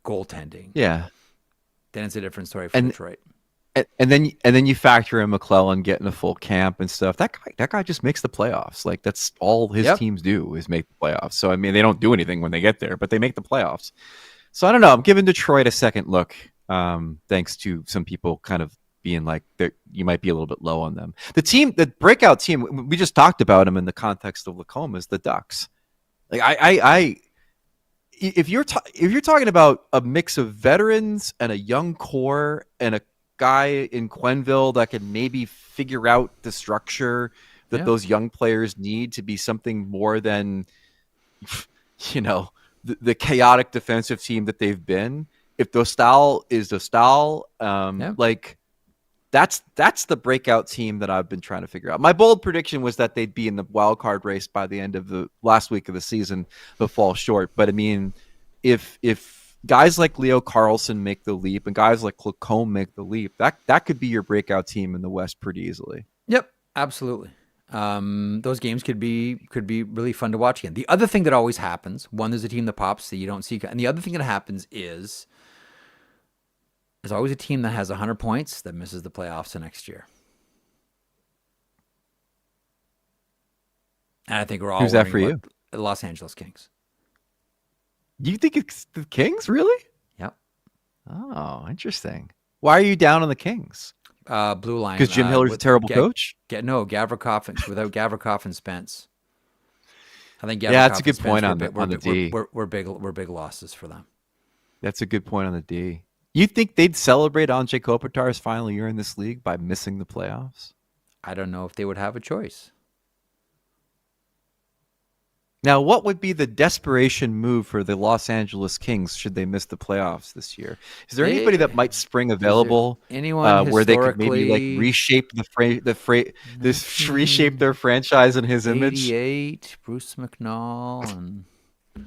goaltending, then it's a different story for Detroit. And then you factor in McClellan getting a full camp and stuff. That guy just makes the playoffs. Like, that's all his teams do, is make the playoffs. So I mean, they don't do anything when they get there, but they make the playoffs. So I don't know. I'm giving Detroit a second look, thanks to some people kind of being like that you might be a little bit low on them. The breakout team, we just talked about them in the context of LaCombe, is the Ducks. Like if you're talking about a mix of veterans and a young core and a guy in Quenneville that can maybe figure out the structure that those young players need to be something more than, the chaotic defensive team that they've been. If the style is the style, like that's the breakout team that I've been trying to figure out. My bold prediction was that they'd be in the wild card race by the end of the last week of the season, but fall short. But I mean, if guys like Leo Carlsson make the leap and guys like LaCombe make the leap, that could be your breakout team in the West pretty easily. Yep, absolutely. Those games could be really fun to watch again. The other thing that always happens, one, there's a team that pops that you don't see, and the other thing that happens is there's always a team that has 100 points that misses the playoffs the next year. And I think we're all Who's that for you? The Los Angeles Kings. You think it's the Kings, really? Yep. Oh, interesting. Why are you down on the Kings? Blue line. Because Jim Hiller's a terrible coach? Gavrikov, without Gavrikov and Spence. I think Gavrikov that's a good point on the D. We're big losses for them. That's a good point on the D. You think they'd celebrate Andrei Kopitar's final year in this league by missing the playoffs? I don't know if they would have a choice. Now, what would be the desperation move for the Los Angeles Kings should they miss the playoffs this year? Is there anybody that might spring available where they could maybe like reshape reshape their franchise in his image? 88, Bruce McNall, and I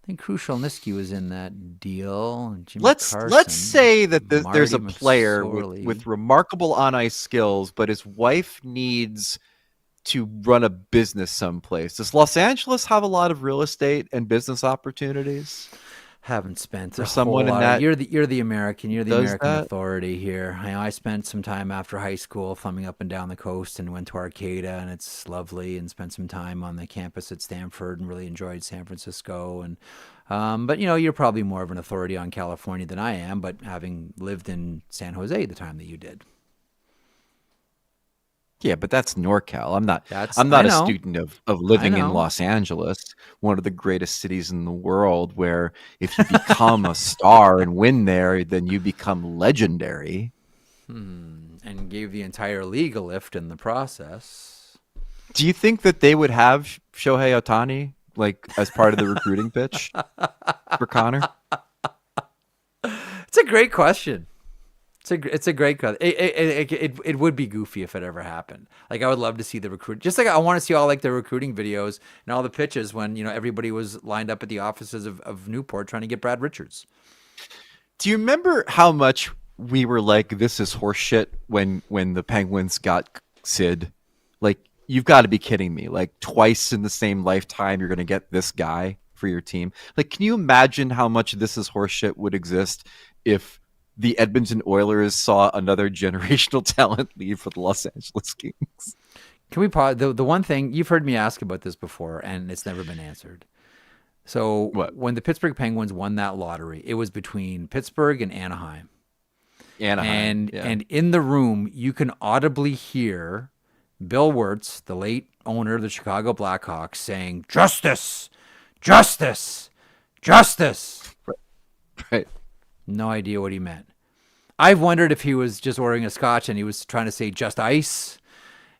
think Krushelnyski was in that deal. Let's say that there's a player with remarkable on ice skills, but his wife needs to run a business someplace. Does Los Angeles have a lot of real estate and business opportunities? Haven't spent for someone in that. You're the American. You're the American authority here. I spent some time after high school thumbing up and down the coast and went to Arcata, and it's lovely. And spent some time on the campus at Stanford and really enjoyed San Francisco. And but you're probably more of an authority on California than I am. But having lived in San Jose the time that you did. Yeah, but that's NorCal. I'm not a student of living in Los Angeles, one of the greatest cities in the world, where if you become a star and win there, then you become legendary. And gave the entire league a lift in the process. Do you think that they would have Shohei Ohtani like as part of the recruiting pitch for Connor? It's a great question. It's a great cut. It would be goofy if it ever happened. Like, I would love to see the recruit. Just like I want to see all like the recruiting videos and all the pitches when everybody was lined up at the offices of Newport trying to get Brad Richards. Do you remember how much we were like, this is horseshit when the Penguins got Sid? Like, you've got to be kidding me. Like, twice in the same lifetime you're going to get this guy for your team. Like, can you imagine how much this is horseshit would exist if the Edmonton Oilers saw another generational talent leave for the Los Angeles Kings? Can we pause? The one thing, you've heard me ask about this before, and it's never been answered. So when the Pittsburgh Penguins won that lottery, it was between Pittsburgh and Anaheim. And in the room, you can audibly hear Bill Wirtz, the late owner of the Chicago Blackhawks, saying, "Justice, justice, justice." Right. No idea what he meant. I've wondered if he was just ordering a scotch and he was trying to say just ice,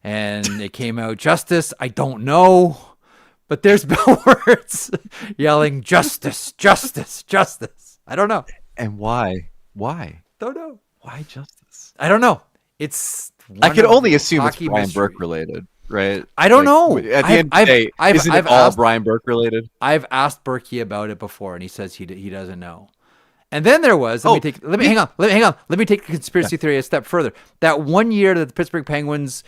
and it came out justice. I don't know. But there's Bill Wirtz yelling justice, justice, justice. I don't know. And why? Don't know. Why justice? I don't know. I can only assume it's Brian Burke related, right? I don't know. At the end of the day, isn't it all Brian Burke related? I've asked Berkey about it before, and he says he doesn't know. And then there was, let me hang on. Let me take the conspiracy theory a step further. That one year that the Pittsburgh Penguins,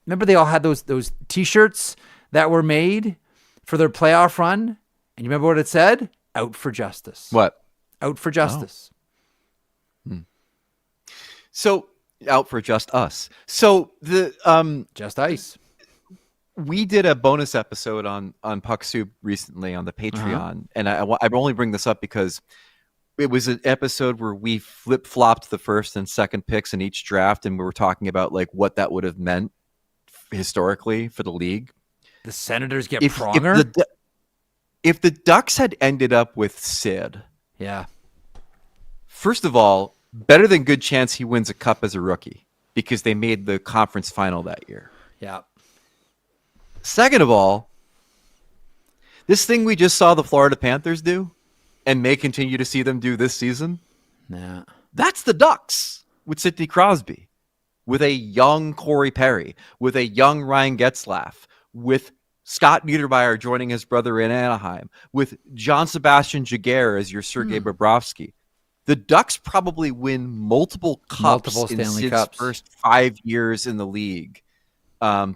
remember they all had those T-shirts that were made for their playoff run? And you remember what it said? Out for justice. What? Out for justice. So out for just us. So the Just ice. we did a bonus episode on Puck Soup recently on the Patreon, and I only bring this up because it was an episode where we flip-flopped the first and second picks in each draft, and we were talking about like what that would have meant historically for the league. The Senators get Pronger? If the Ducks had ended up with Sid, yeah. First of all, better than good chance he wins a cup as a rookie because they made the conference final that year. Yeah. Second of all, this thing we just saw the Florida Panthers do and may continue to see them do this season, that's the Ducks with Sidney Crosby, with a young Corey Perry, with a young Ryan Getzlaf, with Scott Niedermayer joining his brother in Anaheim, with John Sebastian Jaguar as your Sergei Bobrovsky. The Ducks probably win multiple cups in Sid's first 5 years in the league,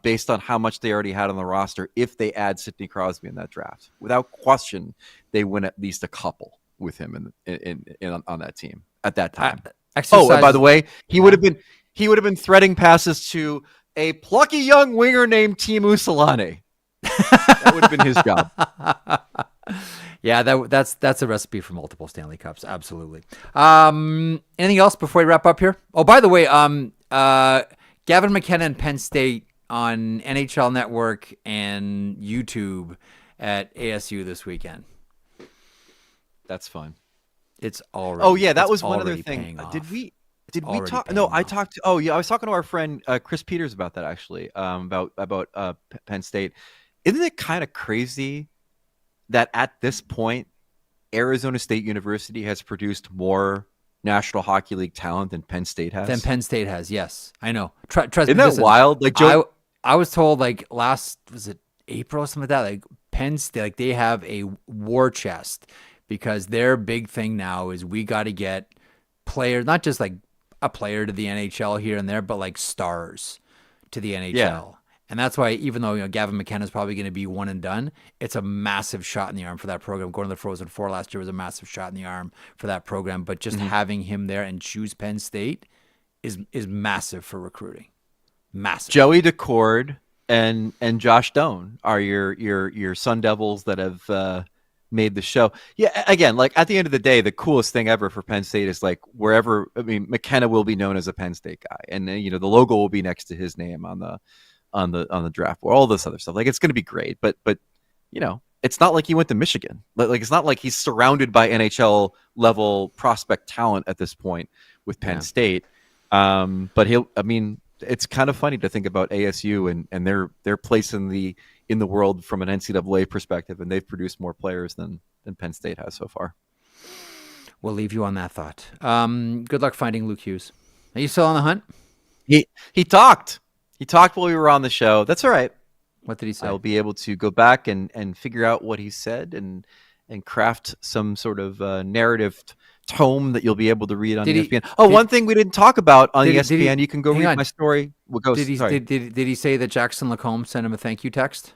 based on how much they already had on the roster. If they add Sidney Crosby in that draft, without question, they win at least a couple with him in on that team at that time. And by the way, he would have been threading passes to a plucky young winger named Teemu Selanne. That would have been his job. Yeah, that's a recipe for multiple Stanley Cups. Absolutely. Anything else before we wrap up here? Oh, by the way, Gavin McKenna and Penn State on NHL Network and YouTube at ASU this weekend. That's fun. It's already. Oh yeah, that was one other thing. Did we talk? No, I talked to. Oh yeah, I was talking to our friend Chris Peters about that actually. About Penn State. Isn't it kind of crazy that at this point, Arizona State University has produced more National Hockey League talent than Penn State has? Yes, I know. Trust Isn't that wild? Like I was told like was it April or something like that? Like Penn State, like they have a war chest because their big thing now is we got to get players, not just like a player to the NHL here and there, but like stars to the NHL. Yeah. And that's why, even though Gavin McKenna is probably going to be one and done, it's a massive shot in the arm for that program. Going to the Frozen Four last year was a massive shot in the arm for that program. But just having him there and choose Penn State is massive for recruiting. Massive. Joey Decord and Josh Doan are your Sun Devils that have made the show. Yeah, again, like at the end of the day, the coolest thing ever for Penn State is like wherever. I mean, McKenna will be known as a Penn State guy, and the logo will be next to his name on the draft board, all this other stuff. Like it's going to be great, but it's not like he went to Michigan. Like it's not like he's surrounded by NHL level prospect talent at this point with Penn State. But it's kind of funny to think about ASU and their place in the world from an NCAA perspective, and they've produced more players than Penn State has so far. We'll leave you on that thought. Good luck finding Luke Hughes. Are you still on the hunt? He talked. He talked while we were on the show. That's all right. What did he say? I'll be able to go back and figure out what he said and craft some sort of narrative tome that you'll be able to read on ESPN. One thing we didn't talk about on ESPN, you can go read my story. We'll go. Did he say that Jackson LaCombe sent him a thank you text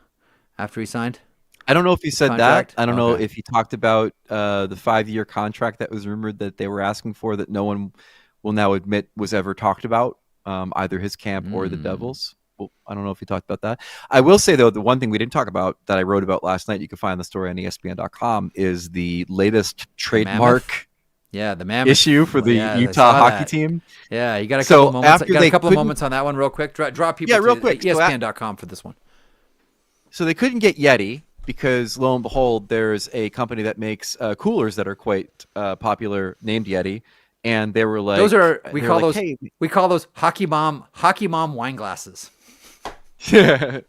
after he signed? I don't know if he said that. I don't know if he talked about the 5-year contract that was rumored that they were asking for that no one will now admit was ever talked about. Either his camp or the Devils. Well, I don't know if he talked about that. I will say, though, the one thing we didn't talk about that I wrote about last night, you can find the story on ESPN.com, is the latest trademark the Mammoth issue for the Utah hockey team. Yeah, you got a couple moments. Got a couple of moments on that one real quick. Draw people to ESPN.com for this one. So they couldn't get Yeti because, lo and behold, there's a company that makes coolers that are quite popular named Yeti. And they were like, we call those hockey mom wine glasses. Yeah.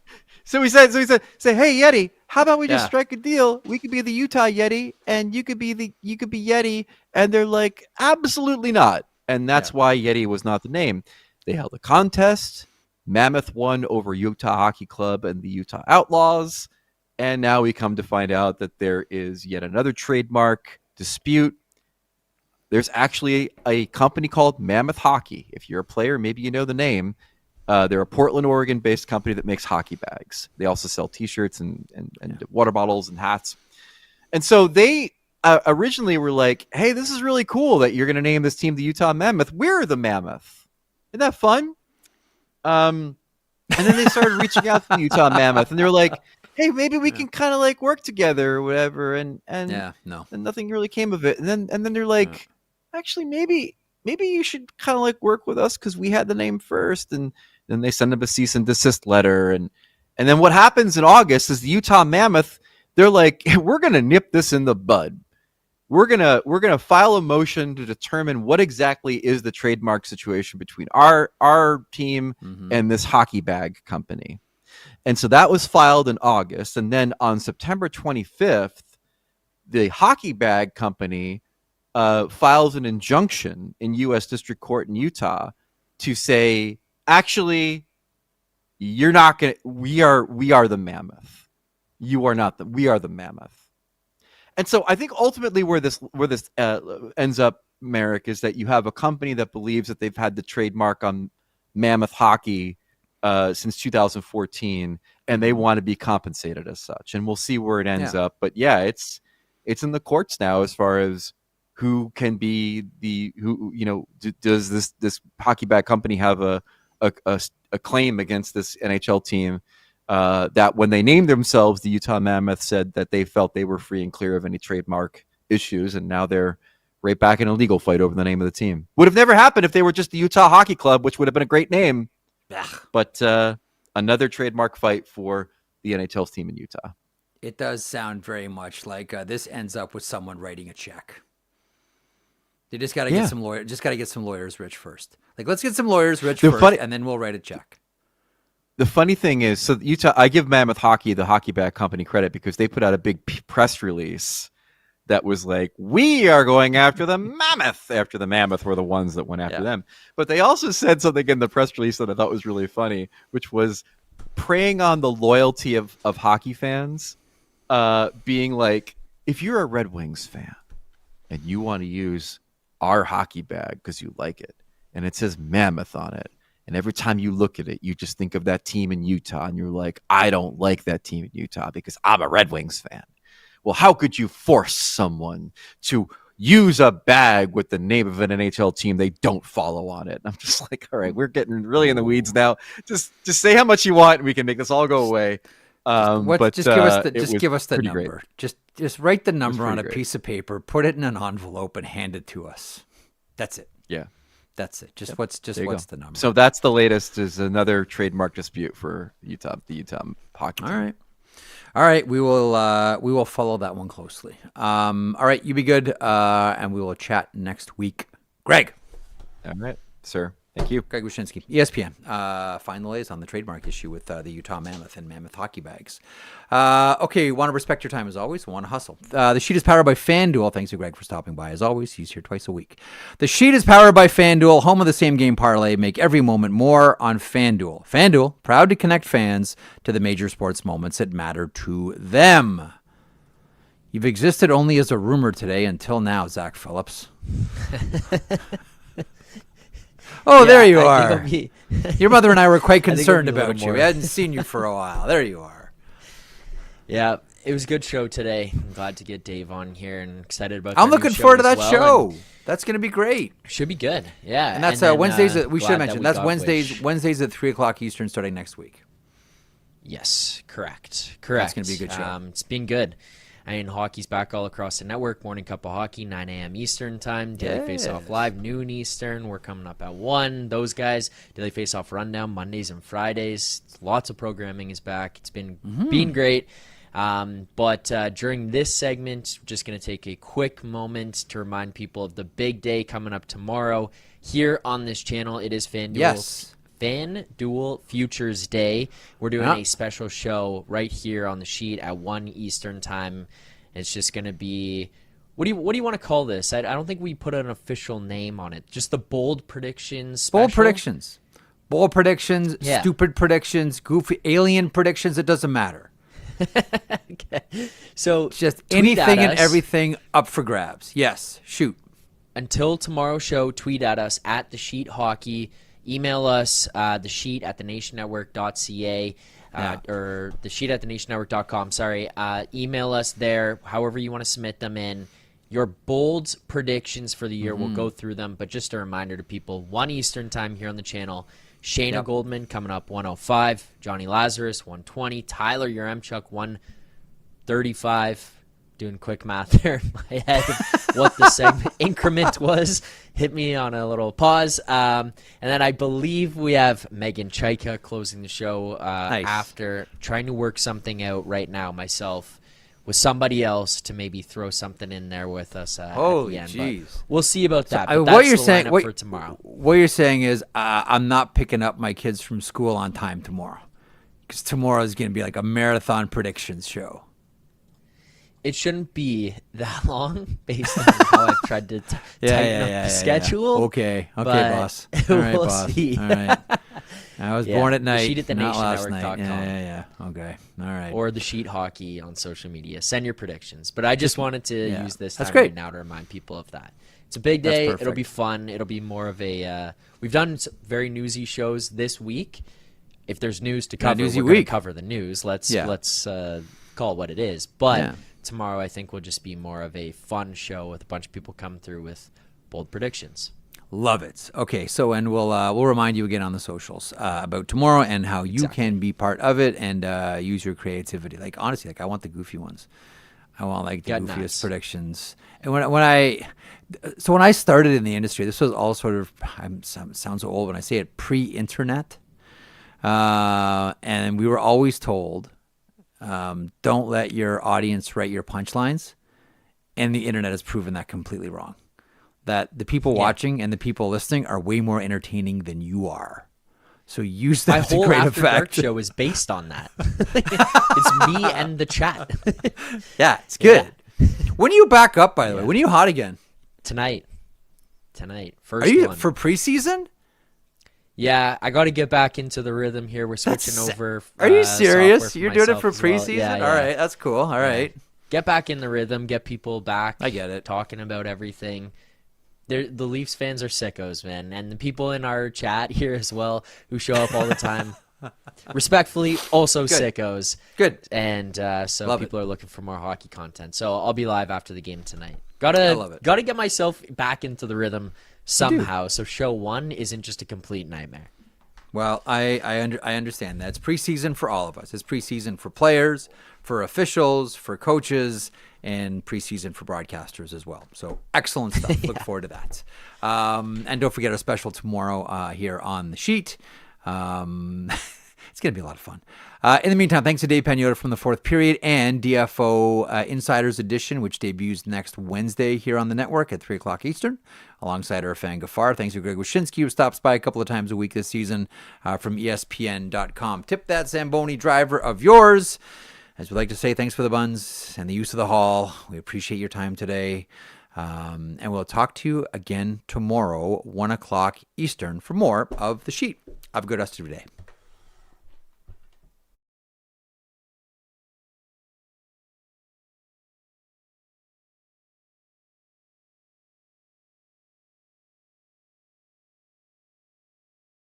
So he said, hey Yeti, how about we just strike a deal? We could be the Utah Yeti, and you could be Yeti. And they're like, absolutely not. And that's why Yeti was not the name. They held a contest. Mammoth won over Utah Hockey Club and the Utah Outlaws. And now we come to find out that there is yet another trademark dispute. there's actually a company called Mammoth Hockey. If you're a player, maybe you know the name. They're a Portland, Oregon-based company that makes hockey bags. They also sell T-shirts and water bottles and hats. And so they originally were like, hey, this is really cool that you're going to name this team the Utah Mammoth. We're the Mammoth. Isn't that fun? And then they started reaching out to the Utah Mammoth, and they were like, hey, maybe we can kind of like work together or whatever. And nothing really came of it. And then they're like, actually, maybe you should kind of like work with us because we had the name first. And then they send them a cease and desist letter. And then what happens in August is the Utah Mammoth, they're like, we're going to nip this in the bud. We're gonna file a motion to determine what exactly is the trademark situation between our team and this hockey bag company. And so that was filed in August. And then on September 25th, the hockey bag company files an injunction in U.S. District Court in Utah to say, actually, you're not going to, we are the Mammoth. You are not we are the Mammoth. And so I think ultimately where this ends up, Marek, is that you have a company that believes that they've had the trademark on Mammoth Hockey since 2014, and they want to be compensated as such. And we'll see where it ends up. But yeah, it's in the courts now as far as who can be does this hockey bag company have a claim against this NHL team? That when they named themselves the Utah Mammoth said that they felt they were free and clear of any trademark issues, and now they're right back in a legal fight over the name of the team. Would have never happened if they were just the Utah Hockey Club, which would have been a great name. But another trademark fight for the NHL's team in Utah. It does sound very much like this ends up with someone writing a check. They just got to get some lawyers. Just got to get some lawyers rich first. Like, let's get some lawyers rich first, and then we'll write a check. The funny thing is, so Utah, I give Mammoth Hockey, the hockey bag company, credit because they put out a big press release that was like, we are going after the Mammoth, after the Mammoth were the ones that went after them. But they also said something in the press release that I thought was really funny, which was preying on the loyalty of hockey fans, being like, if you're a Red Wings fan and you want to use our hockey bag because you like it, and it says Mammoth on it, and every time you look at it, you just think of that team in Utah, and you're like, I don't like that team in Utah because I'm a Red Wings fan. Well, how could you force someone to use a bag with the name of an NHL team they don't follow on it? And I'm just like, all right, we're getting really in the weeds now. Just say how much you want, and we can make this all go away. Just give us the number. Great. Just write the number on a piece of paper, put it in an envelope, and hand it to us. That's it. Yeah. That's it. What's the number? So that's the latest, is another trademark dispute for the Utah hockey team. All right. We will follow that one closely. All right. You be good. And we will chat next week. Greg. All right, sir. Thank you. Greg Wyshynski, ESPN. Find the latest on the trademark issue with the Utah Mammoth and Mammoth hockey bags. Okay, we want to respect your time as always. We want to hustle. The Sheet is powered by FanDuel. Thanks to Greg for stopping by as always. He's here twice a week. The Sheet is powered by FanDuel, home of the same game parlay. Make every moment more on FanDuel. FanDuel, proud to connect fans to the major sports moments that matter to them. You've existed only as a rumor today until now, Zach Phillips. Oh, there you are. Your mother and I were quite concerned about you. We hadn't seen you for a while. There you are. Yeah, it was a good show today. I'm glad to get Dave on here and excited about I'm looking forward to that show. That's going to be great. Should be good. Yeah. And that's Wednesdays. We should mention that's Wednesdays at 3:00 Eastern starting next week. Yes, correct. That's going to be a good show. It's been good. I mean, hockey's back all across the network. Morning Cup of Hockey, 9 a.m. Eastern time. Daily Faceoff Live, noon Eastern. We're coming up at 1. Those guys, Daily Faceoff Rundown, Mondays and Fridays. Lots of programming is back. It's been great. But during this segment, we're just going to take a quick moment to remind people of the big day coming up tomorrow here on this channel. It is FanDuel. Yes. FanDuel Futures Day. We're doing a special show right here on the sheet at 1 Eastern time. It's just going to be, what do you want to call this? I don't think we put an official name on it. Just the bold predictions special. Bold predictions, stupid predictions, goofy alien predictions. It doesn't matter. Okay. So just anything and everything up for grabs. Yes, shoot. until tomorrow's show, tweet at us at The Sheet Hockey. Email us, thesheet@thenationnetwork.ca. Or thesheet@thenationnetwork.com. Sorry. Email us there, however you want to submit them in. Your bold predictions for the year, we'll go through them. But just a reminder to people, 1 Eastern time here on the channel. Shayna Goldman coming up 105. Johnny Lazarus 120. Tyler Yaremchuk 135. Doing quick math there in my head of what the segment increment was. Hit me on a little pause. And then I believe we have Megan Chaika closing the show after trying to work something out right now myself with somebody else to maybe throw something in there with us at the end. But we'll see about that. But what you're the saying lineup for tomorrow. What you're saying is I'm not picking up my kids from school on time tomorrow because tomorrow is going to be like a marathon predictions show. It shouldn't be that long based on how I've tried to tighten up the schedule. Yeah. Okay, boss. All right, we'll boss. see. All right. I was born at night, not last night. TheSheetAtTheNationNetwork.com. Yeah. Okay. All right. Or The Sheet Hockey on social media. Send your predictions. But I just wanted to use this time great. right now to remind people of that. It's a big day. Perfect. It'll be fun. It'll be more of a we've done very newsy shows this week. If there's news to cover, we're going to cover the news. Let's call it what it is. But tomorrow I think will just be more of a fun show with a bunch of people come through with bold predictions. Love it. Okay, so and we'll remind you again on the socials about tomorrow and how you can be part of it and use your creativity. Like honestly, I want the goofy ones. I want the goofiest predictions. And when I started in the industry, this was all sort of sounds so old when I say it, pre-internet, and we were always told, don't let your audience write your punchlines, and the internet has proven that completely wrong. That the people watching and the people listening are way more entertaining than you are. So use that to great effect. My whole After Dark show is based on that. It's me and the chat. Yeah, it's good. Yeah. When are you back up, by the way? When are you hot again? Tonight. First Are you one. for preseason? Yeah, I got to get back into the rhythm here. We're switching over. Are you serious? You're doing it for preseason? Well. Yeah. All right, that's cool. All right. Get back in the rhythm. Get people back. I get it. Talking about everything. The Leafs fans are sickos, man. And the people in our chat here as well who show up all the time, respectfully, also sickos. Good. And so people are looking for more hockey content. So I'll be live after the game tonight. Gotta get myself back into the rhythm somehow, so show 1 isn't just a complete nightmare. Well, I understand that. It's preseason for all of us. It's preseason for players, for officials, for coaches, and preseason for broadcasters as well. So excellent stuff. Look forward to that. And don't forget our special tomorrow here on the sheet. It's going to be a lot of fun. In the meantime, thanks to Dave Pagnotta from the Fourth Period and DFO Insiders Edition, which debuts next Wednesday here on the network at 3 o'clock Eastern, alongside Irfaan Gaffar. Thanks to Greg Wyshynski, who stops by a couple of times a week this season from ESPN.com. Tip that Zamboni driver of yours. As we like to say, thanks for the buns and the use of the hall. We appreciate your time today. And we'll talk to you again tomorrow, 1 o'clock Eastern, for more of The Sheet. Have a good rest of your day.